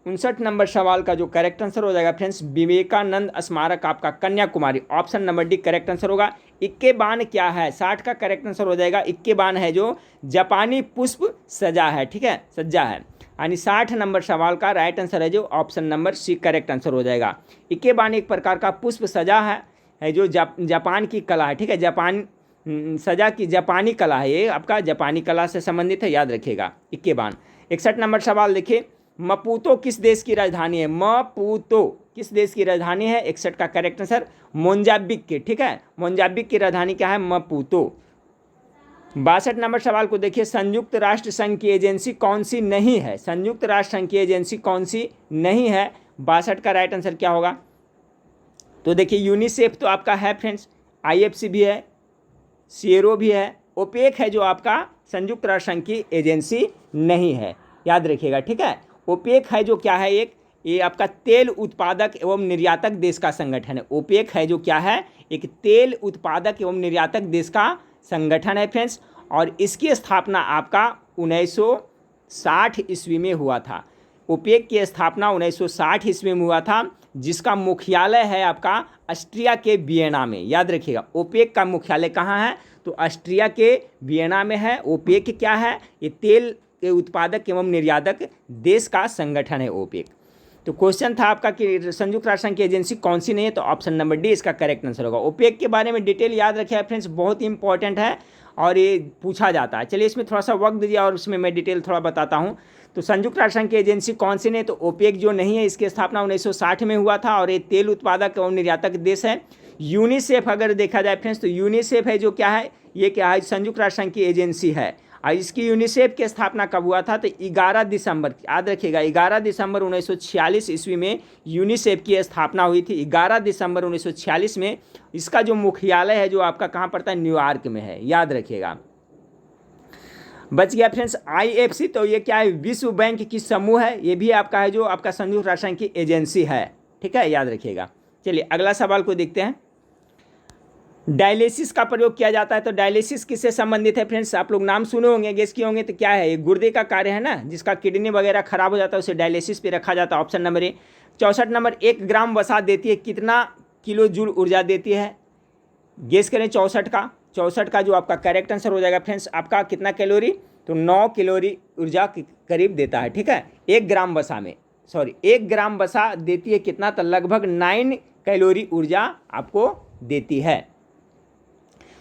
59 नंबर सवाल का जो करेक्ट आंसर हो जाएगा फ्रेंड्स विवेकानंद स्मारक आपका Kanyakumari. Option number D correct answer होगा। इक्केबान क्या है, 60 का करेक्ट आंसर हो जाएगा। इक्केबान है जो जापानी पुष्प सजा है, ठीक है, सज्जा है। यानी 60 नंबर सवाल का राइट आंसर है जो option number C correct answer हो जाएगा। इक्केबान एक प्रकार का पुष्प सजा है जो जापान की कला है, ठीक है। जापान सजा की जापानी कला है, ये आपका जापानी कला से संबंधित है, याद रखिएगा इक्केबान। 61 नंबर सवाल देखिए। मपूतो किस देश की राजधानी है। मपूतो किस देश की राजधानी है। 61 का करेक्ट आंसर मोजाम्बिक के, ठीक है। मोजाम्बिक की राजधानी क्या है, मपूतो। 62 नंबर सवाल को देखिए। संयुक्त राष्ट्र संघ की एजेंसी कौन सी नहीं है। संयुक्त राष्ट्र संघ की एजेंसी कौन सी नहीं है। 62 का राइट आंसर क्या होगा, तो देखिए यूनिसेफ तो आपका है फ्रेंड्स, IFC भी है, सीरो भी है, ओपेक है जो आपका संयुक्त राष्ट्र संघ की एजेंसी नहीं है, याद रखिएगा, ठीक है। ओपेक है जो क्या है, ये आपका तेल उत्पादक एवं निर्यातक देश का संगठन है। ओपेक है जो क्या है, एक तेल उत्पादक एवं निर्यातक देश का संगठन है फ्रेंड्स। और इसकी स्थापना आपका 1960 ईस्वी में हुआ था। ओपेक की स्थापना 1960 ईस्वी में हुआ था, जिसका मुख्यालय है आपका ऑस्ट्रिया के वियना में। याद रखिएगा, ओपेक का मुख्यालय कहाँ है? तो ऑस्ट्रिया के वियना में है। ओपेक क्या है? ये तेल के उत्पादक एवं निर्यातक देश का संगठन है ओपेक। तो क्वेश्चन था आपका कि संयुक्त राष्ट्र संघ की एजेंसी कौन सी नहीं है? तो ऑप्शन नंबर डी इसका करेक्ट आंसर होगा। ओपेक के बारे में डिटेल याद रखिए फ्रेंड्स, बहुत ही इंपॉर्टेंट है और ये पूछा जाता है। चलिए इसमें थोड़ा सा वक्त दीजिए और उसमें मैं डिटेल थोड़ा बताता हूँ। तो संयुक्त राष्ट्र संघ की एजेंसी कौन सी नहीं? तो ओपेक जो नहीं है, इसकी स्थापना 1960 में हुआ था और ये तेल उत्पादक और निर्यातक देश है। यूनिसेफ अगर देखा जाए फ्रेंड्स, तो यूनिसेफ है जो क्या है, ये क्या है, संयुक्त राष्ट्र संघ की एजेंसी है। और इसकी यूनिसेफ की स्थापना कब हुआ था? तो 11 दिसंबर, याद रखिएगा 11 दिसंबर 1946 ईस्वी में यूनिसेफ की स्थापना हुई थी। 11 दिसंबर 1946 में। इसका जो मुख्यालय है जो आपका कहाँ पड़ता है? न्यूयॉर्क में है। याद रखिएगा। बच गया फ्रेंड्स IFC, तो ये क्या है? विश्व बैंक की समूह है। ये भी आपका है जो आपका संयुक्त राष्ट्र संघ की एजेंसी है। ठीक है, याद रखिएगा। चलिए अगला सवाल को देखते हैं। डायलिसिस का प्रयोग किया जाता है, तो डायलिसिस किससे संबंधित है फ्रेंड्स? आप लोग नाम सुने होंगे, गेस किए होंगे। तो क्या है? ये गुर्दे का कार्य है ना, जिसका किडनी वगैरह खराब हो जाता है, उसे डायलिसिस पे रखा जाता है। Option number A. 64 नंबर, 1 ग्राम वसा देती है कितना किलो जूल ऊर्जा देती है? गेस करें 64 का। 64 का जो आपका करेक्ट आंसर हो जाएगा फ्रेंड्स आपका कितना कैलोरी? तो 9 कैलोरी ऊर्जा के करीब देता है। ठीक है, 1 ग्राम वसा में, सॉरी 1 ग्राम वसा देती है कितना? तो लगभग 9 कैलोरी ऊर्जा आपको देती है।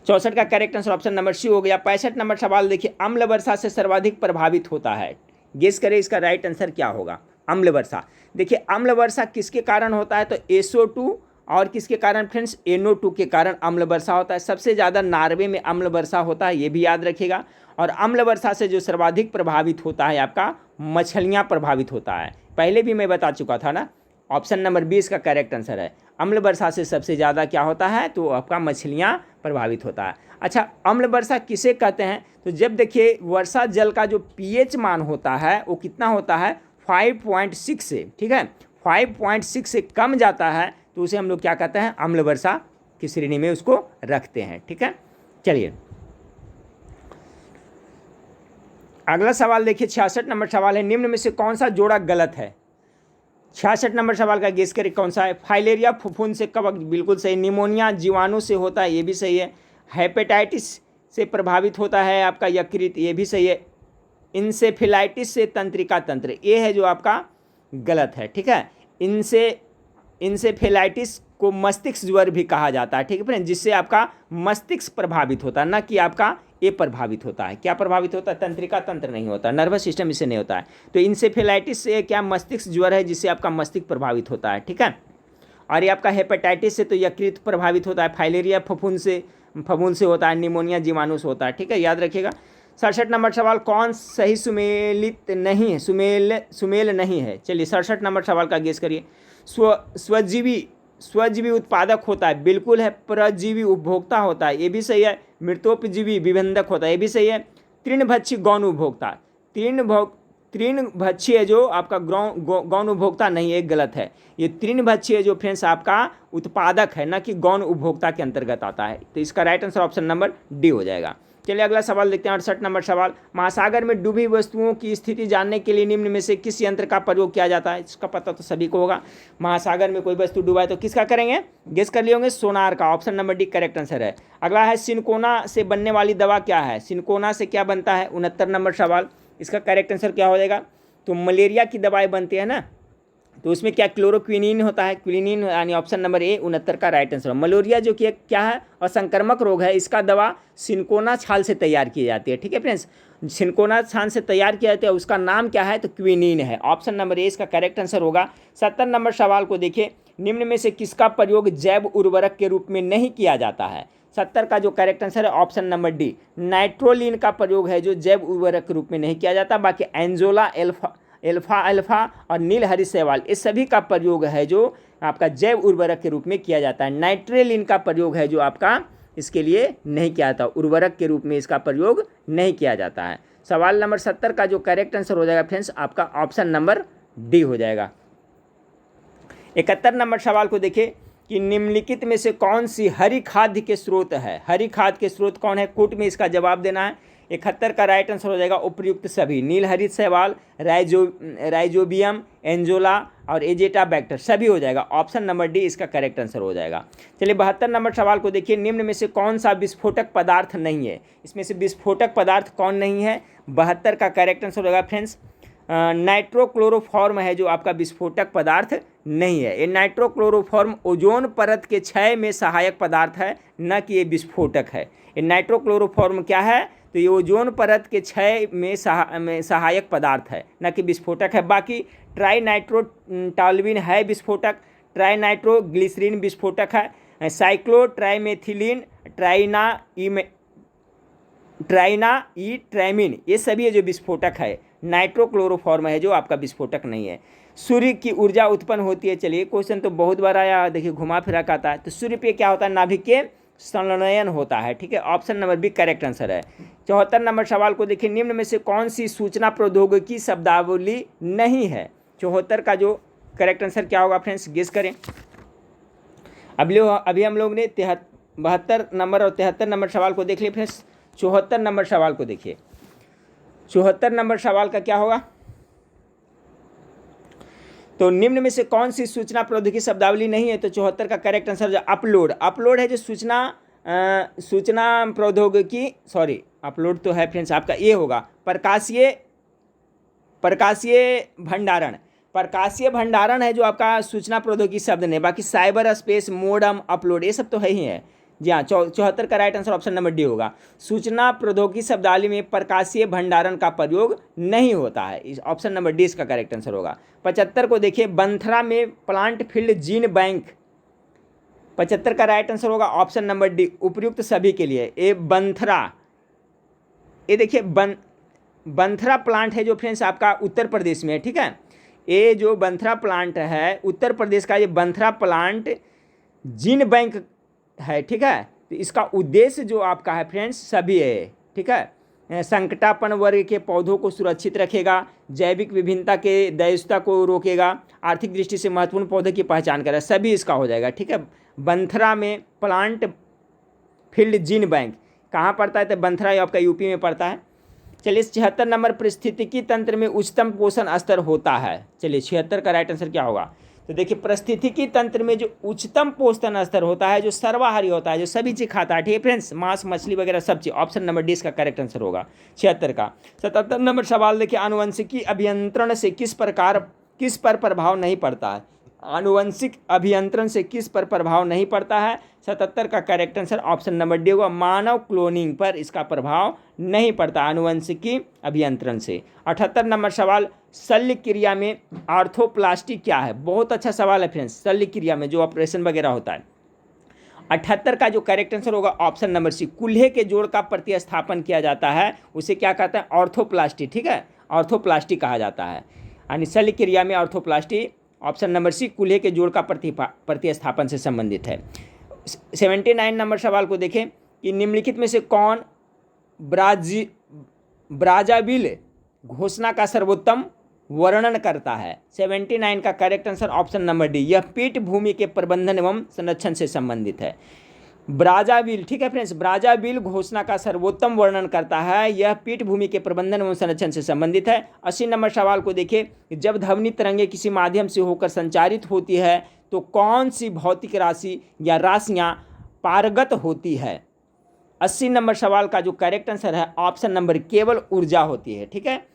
64 का correct answer option number C हो गया। 65 नंबर सवाल देखिए, अम्ल वर्षा से सर्वाधिक प्रभावित होता है। गेस करें इसका राइट आंसर क्या होगा? अम्ल वर्षा। देखिए अम्ल वर्षा किसके कारण होता है? तो SO2 और किसके कारण फ्रेंड्स? NO2 के कारण अम्ल वर्षा होता है। सबसे ज़्यादा नॉर्वे में अम्ल वर्षा होता है, ये भी याद रखिएगा। और अम्ल वर्षा से जो सर्वाधिक प्रभावित होता है आपका मछलियाँ प्रभावित होता है। पहले भी मैं बता चुका था ना, ऑप्शन नंबर 20 का करेक्ट आंसर है। अम्ल वर्षा से सबसे ज़्यादा क्या होता है? तो आपका मछलियाँ प्रभावित होता है। अच्छा, अम्ल वर्षा किसे कहते हैं? तो जब देखिए वर्षा जल का जो pH मान होता है वो कितना होता है? 5.6 से, ठीक है, 5.6 से कम जाता है तो उसे हम लोग क्या कहते हैं? अम्ल वर्षा की श्रेणी में उसको रखते हैं। ठीक है, चलिए अगला सवाल देखिए। 66 नंबर सवाल है, निम्न में से कौन सा जोड़ा गलत है? 66 नंबर सवाल का गेस करें कौन सा है? फाइलेरिया फफूंद से कवक, बिल्कुल सही। निमोनिया जीवाणु से होता है, ये भी सही है। हेपेटाइटिस से प्रभावित होता है आपका यकृत, ये भी सही है। इंसेफेलाइटिस से तंत्रिका तंत्र, ये है जो आपका गलत है। ठीक है, इंसेफेलाइटिस को मस्तिष्क ज्वर भी कहा जाता है। ठीक है फ्रेंड, जिससे आपका मस्तिष्क प्रभावित होता है, ना कि आपका ये प्रभावित होता है। क्या प्रभावित होता है? तंत्रिका तंत्र नहीं होता, नर्वस सिस्टम इससे नहीं होता है। तो इंसेफेलाइटिस से क्या मस्तिष्क ज्वर है, जिससे आपका मस्तिष्क प्रभावित होता है। ठीक है, और ये आपका हेपेटाइटिस से तो यकृत प्रभावित होता है। फाइलेरिया फफूंद से होता है। निमोनिया जीवाणु से होता है। ठीक है, याद रखिएगा। 67 नंबर सवाल, कौन सही सुमेलित नहीं है? सुमेल नहीं है। चलिए 67 नंबर सवाल का गेस करिए। स्वजीवी उत्पादक होता है, बिल्कुल है। परजीवी उपभोक्ता होता है, ये भी सही है। मृतोपजीवी विभेदक होता है, ये भी सही है। तृणभक्षी गौण उपभोक्ता, तृणभक्षी है जो आपका गौण उपभोक्ता नहीं है, गलत है। ये तृणभक्षी है जो फ्रेंड्स आपका उत्पादक है, ना कि गौण उपभोक्ता के अंतर्गत आता है। तो इसका right answer option number D हो जाएगा। चलिए अगला सवाल देखते हैं। 68 नंबर सवाल, महासागर में डूबी वस्तुओं की स्थिति जानने के लिए निम्न में से किस यंत्र का प्रयोग किया जाता है? इसका पता तो सभी को होगा। महासागर में कोई वस्तु डूबा है तो किसका करेंगे? गेस कर लिए होंगे, सोनार का। Option number D correct answer है। अगला है, सिनकोना से बनने वाली दवा क्या है? सिनकोना से क्या बनता है? 69 नंबर सवाल, इसका करेक्ट आंसर क्या हो जाएगा? तो मलेरिया की दवाएं बनती है ना, तो उसमें क्या क्लोरोक्विनिन होता है, क्विनिन, यानी ऑप्शन नंबर ए 69 का राइट आंसर। मलेरिया जो कि क्या है, असंक्रामक रोग है, इसका दवा सिनकोना छाल से तैयार की जाती है। ठीक है फ्रेंड्स, सिनकोना छाल से तैयार किया जाता है, उसका नाम क्या है? तो क्विनिन है। ऑप्शन नंबर ए इसका करेक्ट आंसर होगा। 70 नंबर सवाल को देखिए, निम्न में से किसका प्रयोग जैव उर्वरक के रूप में नहीं किया जाता है? 70 का जो करेक्ट आंसर है ऑप्शन नंबर डी, नाइट्रोलिन का प्रयोग है जो जैव उर्वरक के रूप में नहीं किया जाता। बाकी एंजोला एल्फा और नील हरी शैवाल, इस सभी का प्रयोग है जो आपका जैव उर्वरक के रूप में किया जाता है। नाइट्रोलिन का प्रयोग है जो आपका इसके लिए नहीं किया जाता, उर्वरक के रूप में इसका प्रयोग नहीं किया जाता है। सवाल नंबर 70 का जो करेक्ट आंसर हो जाएगा फ्रेंड्स आपका ऑप्शन नंबर डी हो जाएगा। 71 नंबर सवाल को देखिए कि निम्नलिखित में से कौन सी हरी खाद्य के स्रोत है? हरी खाद्य के स्रोत कौन है? कूट में इसका जवाब देना है। 71 का राइट आंसर हो जाएगा उपर्युक्त सभी, नीलहरित शैवाल, राइजोबियम, एंजोला और एजेटा बैक्टर सभी हो जाएगा। ऑप्शन नंबर डी इसका करेक्ट आंसर हो जाएगा। चलिए 72 नंबर सवाल को देखिए, निम्न में से कौन सा विस्फोटक पदार्थ नहीं है? इसमें से विस्फोटक पदार्थ कौन नहीं है? 72 का करेक्ट आंसर होगा फ्रेंड्स नाइट्रोक्लोरोफॉर्म है जो आपका विस्फोटक पदार्थ नहीं है। ये नाइट्रोक्लोरोफॉर्म ओजोन परत के क्षय में सहायक पदार्थ है, न कि ये विस्फोटक है। ये नाइट्रोक्लोरोफॉर्म क्या है? तो ये ओजोन परत के क्षय में सहायक पदार्थ है, न कि विस्फोटक है। बाकी ट्राइनाइट्रोटॉल्यूइन है विस्फोटक, ट्राइनाइट्रोग्लिसरीन विस्फोटक है, साइक्लोट्राइमेथिलीन, ट्राइनाइट्रामिन ये सभी है जो विस्फोटक है। नाइट्रोक्लोरोफॉर्म है जो आपका विस्फोटक नहीं है। सूर्य की ऊर्जा उत्पन्न होती है। चलिए क्वेश्चन तो बहुत बार आया, देखिए घुमा फिरा का आता है। तो सूर्य पे क्या होता है? नाभिकीय संलयन होता है, ठीक है। Option number B correct answer है। 74 नंबर सवाल को देखिए, निम्न में से कौन सी सूचना प्रौद्योगिकी शब्दावली नहीं है? 74 का जो करेक्ट आंसर क्या होगा फ्रेंड्स, गेस करें। अभी हम लोग ने 72 नंबर और 73 नंबर सवाल को देख लिए फ्रेंड्स। 74 नंबर सवाल को देखिए, 74 नंबर सवाल का क्या होगा? तो निम्न में से कौन सी सूचना प्रौद्योगिकी शब्दावली नहीं है? तो 74 का करेक्ट आंसर जो अपलोड है जो सूचना प्रौद्योगिकी, सॉरी अपलोड तो है फ्रेंड्स आपका, ये होगा प्रकाशीय भंडारण है जो आपका सूचना प्रौद्योगिकी शब्द नहीं। बाकी साइबर स्पेस, मोडम, अपलोड ये सब तो है ही है। जी हाँ, 74 का right answer option number D होगा। सूचना प्रौद्योगिकी शब्दावली में प्रकाशीय भंडारण का प्रयोग नहीं होता है। इस ऑप्शन नंबर डी इसका करेक्ट आंसर होगा। 75 को देखिए, बंथरा में प्लांट फील्ड जीन बैंक, 75 का राइट आंसर होगा ऑप्शन नंबर डी उपर्युक्त सभी के लिए। ये बंथरा, ये देखिए बंथरा प्लांट है जो फ्रेंड्स आपका उत्तर प्रदेश में है, ठीक है। ये जो बंथरा प्लांट है उत्तर प्रदेश का, ये बंथरा प्लांट जीन बैंक है, ठीक है। तो इसका उद्देश्य जो आपका है फ्रेंड्स सभी है, ठीक है। संकटापन्न वर्ग के पौधों को सुरक्षित रखेगा, जैविक विभिन्नता के दैस्यता को रोकेगा, आर्थिक दृष्टि से महत्वपूर्ण पौधे की पहचान करेगा, सभी इसका हो जाएगा, ठीक है। बंथरा में प्लांट फील्ड जीन बैंक कहाँ पड़ता है? तो बंथरा आपका यूपी में पड़ता है। चलिए 76 नंबर, पारिस्थितिकी तंत्र में उच्चतम पोषण स्तर होता है। चलिए 76 का राइट आंसर क्या होगा? तो देखिए पारिस्थितिकी तंत्र में जो उच्चतम पोषण स्तर होता है, जो सर्वाहारी होता है, जो सभी चीज़ खाता है, ठीक है फ्रेंड्स, मांस मछली वगैरह सब चीज़, ऑप्शन नंबर डी इसका करेक्ट आंसर होगा 76 का। 77 नंबर सवाल देखिए, आनुवंशिकी अभियंत्रण से किस पर प्रभाव नहीं पड़ता है? आनुवंशिक अभियंत्रण से किस पर प्रभाव नहीं पड़ता है? 77 का correct answer option number D होगा, मानव क्लोनिंग पर इसका प्रभाव नहीं पड़ता आनुवंशिकी अभियंत्रण से। 78 नंबर सवाल, शल्य क्रिया में आर्थोप्लास्टी क्या है? बहुत अच्छा सवाल है फ्रेंड्स। शल्य क्रिया में जो ऑपरेशन वगैरह होता है, 78 का जो करेक्ट आंसर होगा ऑप्शन नंबर सी, कूल्हे के जोड़ का प्रतिस्थापन किया जाता है, उसे क्या कहते हैं? ऑर्थोप्लास्टी, ठीक है, ऑर्थोप्लास्टी कहा जाता है। यानी शल्य क्रिया में ऑर्थोप्लास्टी, ऑप्शन नंबर सी, कूल्हे के जोड़ का प्रतिस्थापन से संबंधित है। 79 नंबर सवाल को देखें कि निम्नलिखित में से कौन ब्राज़ाविल घोषणा का सर्वोत्तम वर्णन करता है? 79 का correct answer option number D, यह पीठभूमि के प्रबंधन एवं संरक्षण से संबंधित है। ब्राज़ाविल, ठीक है फ्रेंड्स, ब्राज़ाविल घोषणा का सर्वोत्तम वर्णन करता है, यह पीठभूमि के प्रबंधन एवं संरक्षण से संबंधित है। 80 नंबर सवाल को देखिए, जब ध्वनि तरंगे किसी माध्यम से होकर संचारित होती है तो कौन सी भौतिक राशि या राशियाँ पारगत होती है? 80 नंबर सवाल का जो करेक्ट आंसर है ऑप्शन नंबर केवल ऊर्जा होती है, ठीक है।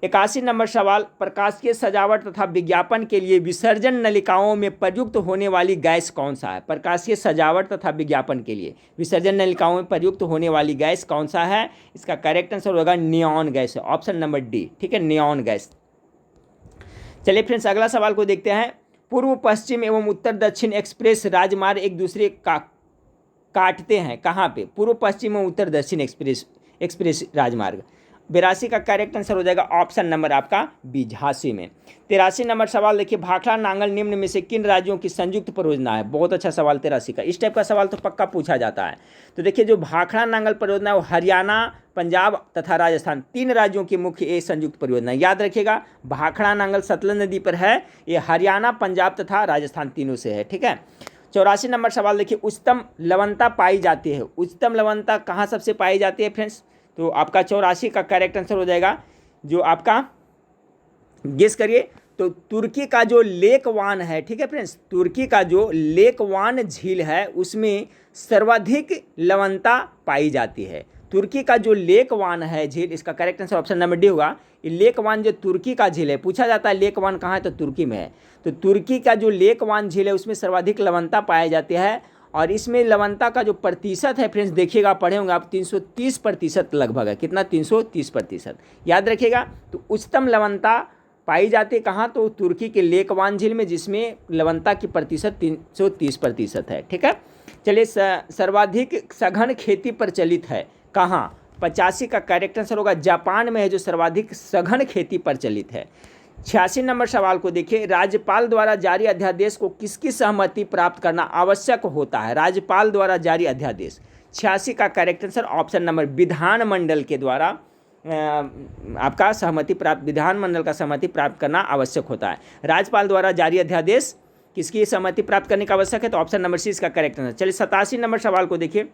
81 नंबर सवाल, प्रकाशीय सजावट तथा विज्ञापन के लिए विसर्जन नलिकाओं में प्रयुक्त होने वाली गैस कौन सा है? प्रकाशीय सजावट तथा विज्ञापन के लिए विसर्जन नलिकाओं में प्रयुक्त होने वाली गैस कौन सा है? इसका करेक्ट आंसर होगा neon gas, option number D, ठीक है, नियॉन गैस। चलिए फ्रेंड्स अगला सवाल को देखते हैं। पूर्व पश्चिम एवं उत्तर दक्षिण एक्सप्रेस राजमार्ग एक दूसरे का काटते हैं कहाँ पे? पूर्व पश्चिम एवं उत्तर दक्षिण एक्सप्रेस राजमार्ग। 82 का करेक्ट आंसर हो जाएगा ऑप्शन नंबर आपका बी, झांसी में। 83 नंबर सवाल देखिए, भाखड़ा नांगल निम्न में से किन राज्यों की संयुक्त परियोजना है? बहुत अच्छा सवाल 83 का, इस टाइप का सवाल तो पक्का पूछा जाता है। तो देखिए जो भाखड़ा नांगल परियोजना है वो हरियाणा, पंजाब तथा राजस्थान, 3 राज्यों की मुख्य ये संयुक्त परियोजना। याद रखिएगा, भाखड़ा नांगल सतलज नदी पर है, ये हरियाणा, पंजाब तथा राजस्थान तीनों से है, ठीक है। 84 नंबर सवाल देखिए, उच्चतम लवणता पाई जाती है, उच्चतम लवणता कहाँ सबसे पाई जाती है फ्रेंड्स? तो आपका 84 का करेक्ट आंसर हो जाएगा। जो आपका गेस करिए, तो तुर्की का जो लेक वान है, ठीक है फ्रेंड्स, तुर्की का जो लेक वान झील है उसमें सर्वाधिक लवणता पाई जाती है। तुर्की का जो लेक वान है झील, इसका correct answer option number D होगा। ये लेक वान जो तुर्की का झील है, पूछा जाता है लेक वान कहाँ है, तो तुर्की में है। तो तुर्की का जो लेक वान झील है उसमें सर्वाधिक लवणता पाई जाती है, और इसमें लवणता का जो प्रतिशत है फ्रेंड्स, देखिएगा पढ़े होंगे आप, 330% लगभग है। कितना? 330%, याद रखिएगा। तो उच्चतम लवणता पाई जाती है कहाँ, तो तुर्की के लेकवान झील में, जिसमें लवणता की प्रतिशत 330% है, ठीक है। चलिए, सर्वाधिक सघन खेती प्रचलित है कहाँ? 85 का करेक्ट आंसर होगा जापान में है जो सर्वाधिक सघन खेती प्रचलित है। 86 नंबर सवाल को देखिए, राज्यपाल द्वारा जारी अध्यादेश को किसकी सहमति प्राप्त करना आवश्यक होता है? राज्यपाल द्वारा जारी अध्यादेश, 86 का करेक्ट आंसर ऑप्शन नंबर विधानमंडल के द्वारा आपका सहमति प्राप्त, विधानमंडल का सहमति प्राप्त करना आवश्यक होता है। राज्यपाल द्वारा जारी अध्यादेश किसकी सहमति प्राप्त करने का आवश्यक है, तो ऑप्शन नंबर सी इसका करेक्ट आंसर। चलिए 87 नंबर सवाल को देखिए,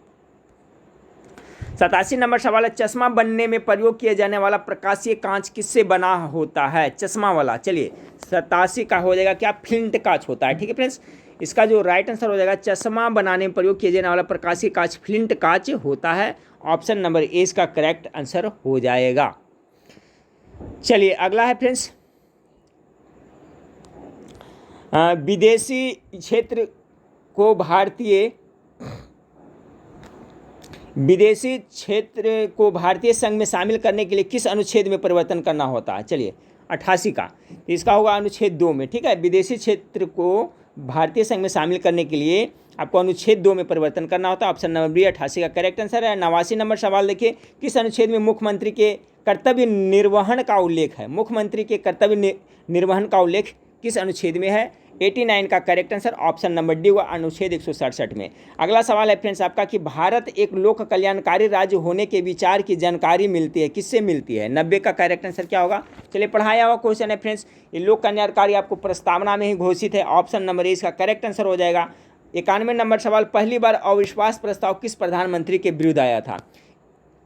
87 नंबर सवाल है, चश्मा बनने में प्रयोग किया जाने वाला प्रकाशीय कांच किससे बना होता है? चश्मा वाला, चलिए 87 का हो जाएगा क्या? फ्लिंट कांच होता है, ठीक है फ्रेंड्स। इसका जो राइट आंसर हो जाएगा, चश्मा बनाने में प्रयोग किया जाने वाला प्रकाशीय कांच फ्लिंट कांच होता है। ऑप्शन नंबर ए इसका करेक्ट आंसर हो जाएगा। चलिए अगला है फ्रेंड्स, विदेशी क्षेत्र को भारतीय संघ में शामिल करने के लिए किस अनुच्छेद में परिवर्तन करना होता है? चलिए 88 का, तो इसका होगा अनुच्छेद 2 में, ठीक है। विदेशी क्षेत्र को भारतीय संघ में शामिल करने के लिए आपको अनुच्छेद 2 में परिवर्तन करना होता है। ऑप्शन नंबर बी 88 का करेक्ट आंसर है। 89 नंबर सवाल देखिए, किस अनुच्छेद में मुख्यमंत्री के कर्तव्य निर्वहन का उल्लेख है? मुख्यमंत्री के कर्तव्य निर्वहन का उल्लेख किस अनुच्छेद में है? 89 का correct answer option number D हुआ, अनुच्छेद 167 में। अगला सवाल है फ्रेंड्स आपका कि भारत एक लोक कल्याणकारी राज्य होने के विचार की जानकारी मिलती है, किससे मिलती है? 90 का करेक्ट आंसर क्या होगा? चलिए पढ़ाया हुआ क्वेश्चन है फ्रेंड्स, ये लोक कल्याणकारी आपको प्रस्तावना में ही घोषित है। ऑप्शन नंबर ए इसका करेक्ट आंसर हो जाएगा। 91 नंबर सवाल, पहली बार अविश्वास प्रस्ताव किस प्रधानमंत्री के विरुद्ध आया था?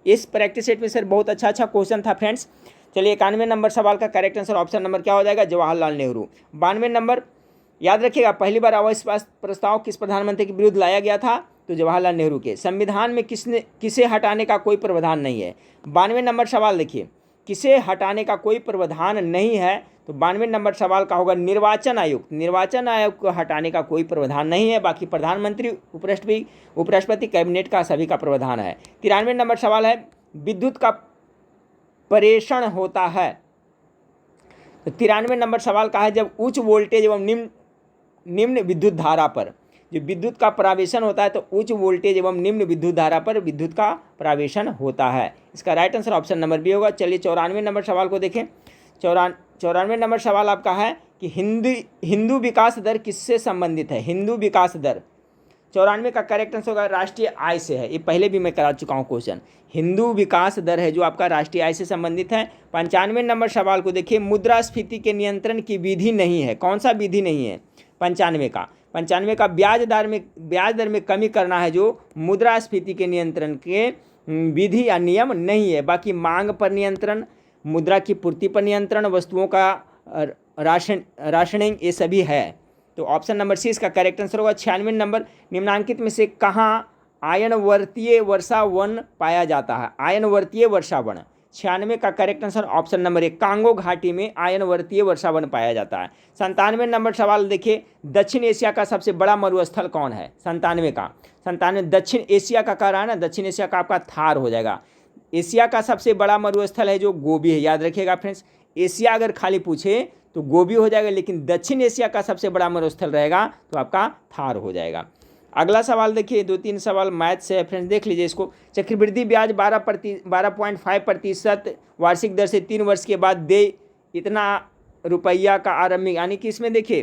इस प्रैक्टिस सेट में सर बहुत अच्छा क्वेश्चन था फ्रेंड्स। चलिए 91 नंबर सवाल का करेक्ट आंसर ऑप्शन नंबर क्या हो जाएगा? जवाहरलाल नेहरू। 92 नंबर, याद रखिएगा, पहली बार अविश्वास प्रस्ताव किस प्रधानमंत्री के विरुद्ध लाया गया था? तो जवाहरलाल नेहरू के। संविधान में किसे हटाने का कोई प्रावधान नहीं है? 92 नंबर सवाल देखिए, किसे हटाने का कोई प्रावधान नहीं है, तो 92 नंबर सवाल का होगा निर्वाचन आयोग। निर्वाचन आयोग को हटाने का कोई प्रावधान नहीं है, बाकी प्रधानमंत्री, उपराष्ट्रपति, कैबिनेट का सभी का प्रावधान है। 93 नंबर सवाल है, विद्युत का प्रेषण होता है, तो 93 नंबर सवाल का है जब उच्च वोल्टेज एवं निम्न विद्युत धारा पर, जो विद्युत का प्रावेशन होता है, तो उच्च वोल्टेज एवं निम्न विद्युत धारा पर विद्युत का प्रावेशन होता है। इसका right answer option number B होगा। चलिए 94 नंबर सवाल को देखें। 94 नंबर सवाल आपका है कि हिंदू विकास दर किससे संबंधित है? हिंदू विकास दर, 94 का करेक्ट आंसर होगा राष्ट्रीय आय से है। ये पहले भी मैं करा चुका हूँ क्वेश्चन। हिंदू विकास दर है जो आपका राष्ट्रीय आय से संबंधित है। 95 नंबर सवाल को देखिए, मुद्रास्फीति के नियंत्रण की विधि नहीं है, कौन सा विधि नहीं है? 95 का ब्याज दर में कमी करना है, जो मुद्रास्फीति के नियंत्रण के विधि या नियम नहीं है। बाकी मांग पर नियंत्रण, मुद्रा की पूर्ति पर नियंत्रण, वस्तुओं का राशनिंग, ये सभी है। तो ऑप्शन नंबर सी इसका करेक्ट आंसर होगा। 96 नंबर, निम्नांकित में से कहाँ आयनवर्तीय वर्षा वन पाया जाता है? आयनवर्तीय वर्षा वन, 96 का correct answer option number A, Congo घाटी में आयनवर्तीय वर्षा वन पाया जाता है। 97 नंबर सवाल देखिए, दक्षिण एशिया का सबसे बड़ा मरुस्थल कौन है? 97 दक्षिण एशिया का कह रहा है ना, दक्षिण एशिया का आपका थार हो जाएगा। एशिया का सबसे बड़ा मरुस्थल है जो गोबी है, याद रखिएगा फ्रेंड्स। एशिया अगर खाली पूछे तो गोबी हो जाएगा, लेकिन दक्षिण एशिया का सबसे बड़ा मरुस्थल रहेगा तो आपका थार हो जाएगा। अगला सवाल देखिए, 2-3 सवाल मैथ से है फ्रेंड्स, देख लीजिए इसको। चक्रवृद्धि ब्याज 12.5% वार्षिक दर से 3 वर्ष के बाद दे इतना रुपया का आरंभिक, यानी कि इसमें देखिए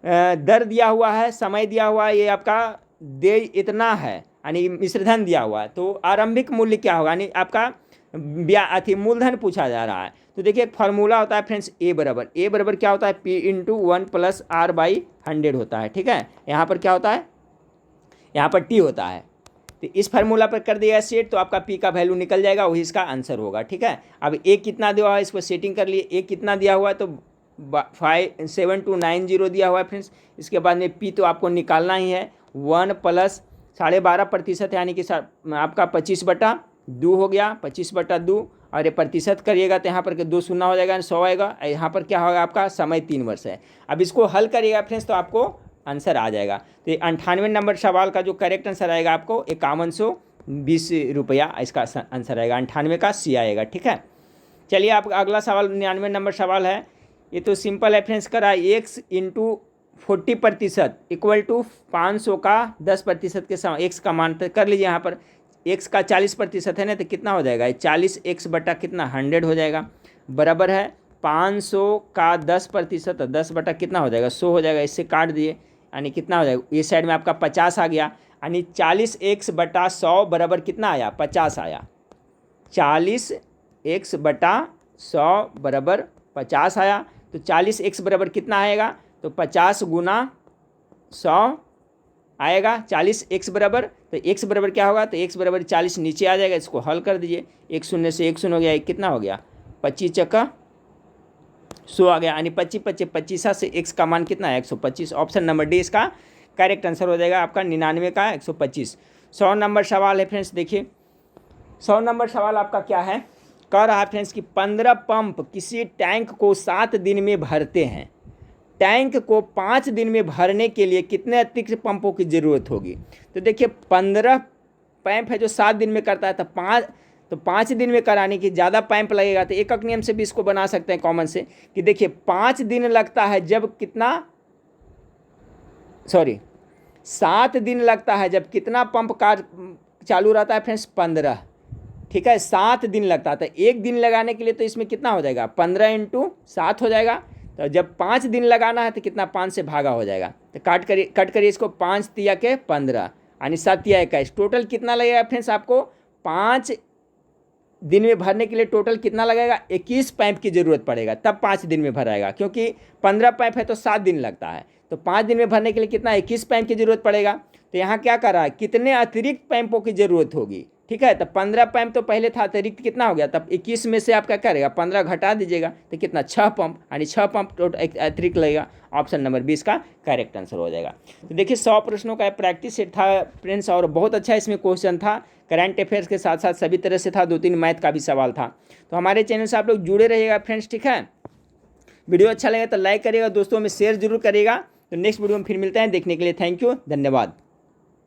दर दिया हुआ है, समय दिया हुआ है, ये आपका दे इतना है, यानी मिश्रधन दिया हुआ है। तो आरंभिक मूल्य क्या होगा, यानी आपका मूलधन पूछा जा रहा है। तो देखिए एक फार्मूला होता है फ्रेंड्स, ए बराबर क्या होता है? P × 1 + R/100 होता है, ठीक है। यहाँ पर क्या होता है? यहाँ पर T होता है, तो इस फार्मूला पर कर दिया सेट तो आपका पी का वैल्यू निकल जाएगा, वही इसका आंसर होगा। ठीक है, अब ए कितना दिया हुआ है इसको सेटिंग कर लिए। ए कितना दिया हुआ है तो 7290 दिया हुआ है फ्रेंड्स। इसके बाद में पी तो आपको निकालना ही है, 1 प्लस 12.5% यानी कि आपका 25/2 हो गया, 25/2 और ये प्रतिशत करिएगा तो यहाँ पर 2 शून्य हो जाएगा, 100 आएगा। यहाँ पर क्या होगा आपका समय 3 वर्ष है। अब इसको हल करिएगा फ्रेंड्स तो आपको आंसर आ जाएगा। तो 98 नंबर सवाल का जो करेक्ट आंसर आएगा आपको 5120 रुपया इसका आंसर आएगा, 98 का सी आएगा। ठीक है, चलिए आप अगला सवाल 99 नंबर सवाल है। ये तो सिंपल है फ्रेंड्स, करा x इंटू 40% इक्वल टू 500 का 10% के समय x का मान कर लीजिए। यहाँ पर x का 40% है ना, तो कितना हो जाएगा 40x बटा कितना 100 हो जाएगा, बराबर है 500 का 10%, 10 बटा कितना हो जाएगा 100 हो जाएगा। इससे काट दिए यानी कितना हो जाएगा, ये साइड में आपका 50 आ गया, यानी 40x बटा 100 बराबर कितना आया 50 आया। 40x बटा 100 बराबर 50 आया, तो 40x बराबर कितना आएगा तो 50 गुना 100 आएगा 40x बराबर। तो x बराबर क्या होगा तो x बराबर 40 नीचे आ जाएगा, इसको हल कर दीजिए। 1 शून्य से 1 शून्य हो गया, कितना हो गया 25 चक्का 100 आ गया, यानी 25 से x का मान कितना है 125। ऑप्शन नंबर डी इसका करेक्ट आंसर हो जाएगा आपका 99 का 125। 100 नंबर सवाल है फ्रेंड्स, देखिए 100 नंबर सवाल आपका क्या है, कह रहा है फ्रेंड्स कि 15 पंप किसी टैंक को 7 दिन में भरते हैं। टैंक को 5 दिन में भरने के लिए कितने अतिरिक्त पंपों की ज़रूरत होगी। तो देखिए 15 पंप है जो 7 दिन में करता है, तो 5 दिन में कराने की ज़्यादा पंप लगेगा। तो एकक नियम से भी इसको बना सकते हैं कॉमन से कि देखिए 5 दिन लगता है जब कितना 7 दिन लगता है जब कितना पंप का चालू रहता है फ्रेंड्स 15। ठीक है, 7 दिन लगता है, तो 1 दिन लगाने के लिए तो इसमें कितना हो जाएगा 15 × 7 हो जाएगा। तो जब 5 दिन लगाना है तो कितना 5 से भागा हो जाएगा, तो कट करिए इसको, 5 तिया के 15 यानी 7 तिया 21, टोटल कितना लगेगा फ्रेंड्स आपको 5 दिन में भरने के लिए टोटल कितना लगेगा 21 पाइप की ज़रूरत पड़ेगा, तब 5 दिन में भराएगा। क्योंकि 15 पाइप है तो 7 दिन लगता है, तो 5 दिन में भरने के लिए कितना 21 पाइप की ज़रूरत पड़ेगा। तो यहाँ क्या कर रहा है कितने अतिरिक्त पाइपों की ज़रूरत होगी। ठीक है, तो 15 पंप तो पहले था, अतिरिक्त कितना हो गया, तब 21 में से आप क्या करेगा 15 घटा दीजिएगा तो कितना 6 पंप, यानी 6 पंप टोटल अतिरिक्त लगेगा। ऑप्शन नंबर 20 का करेक्ट आंसर हो जाएगा। तो देखिए 100 प्रश्नों का प्रैक्टिस सेट था फ्रेंड्स, और बहुत अच्छा इसमें क्वेश्चन था, करंट अफेयर्स के साथ साथ सभी तरह से था, 2-3 मैथ का भी सवाल था। तो हमारे चैनल से आप लोग जुड़े रहिएगा फ्रेंड्स। ठीक है, वीडियो अच्छा लगे तो लाइक करिएगा, दोस्तों में शेयर जरूर करिएगा। तो नेक्स्ट वीडियो में फिर मिलते हैं, देखने के लिए थैंक यू, धन्यवाद।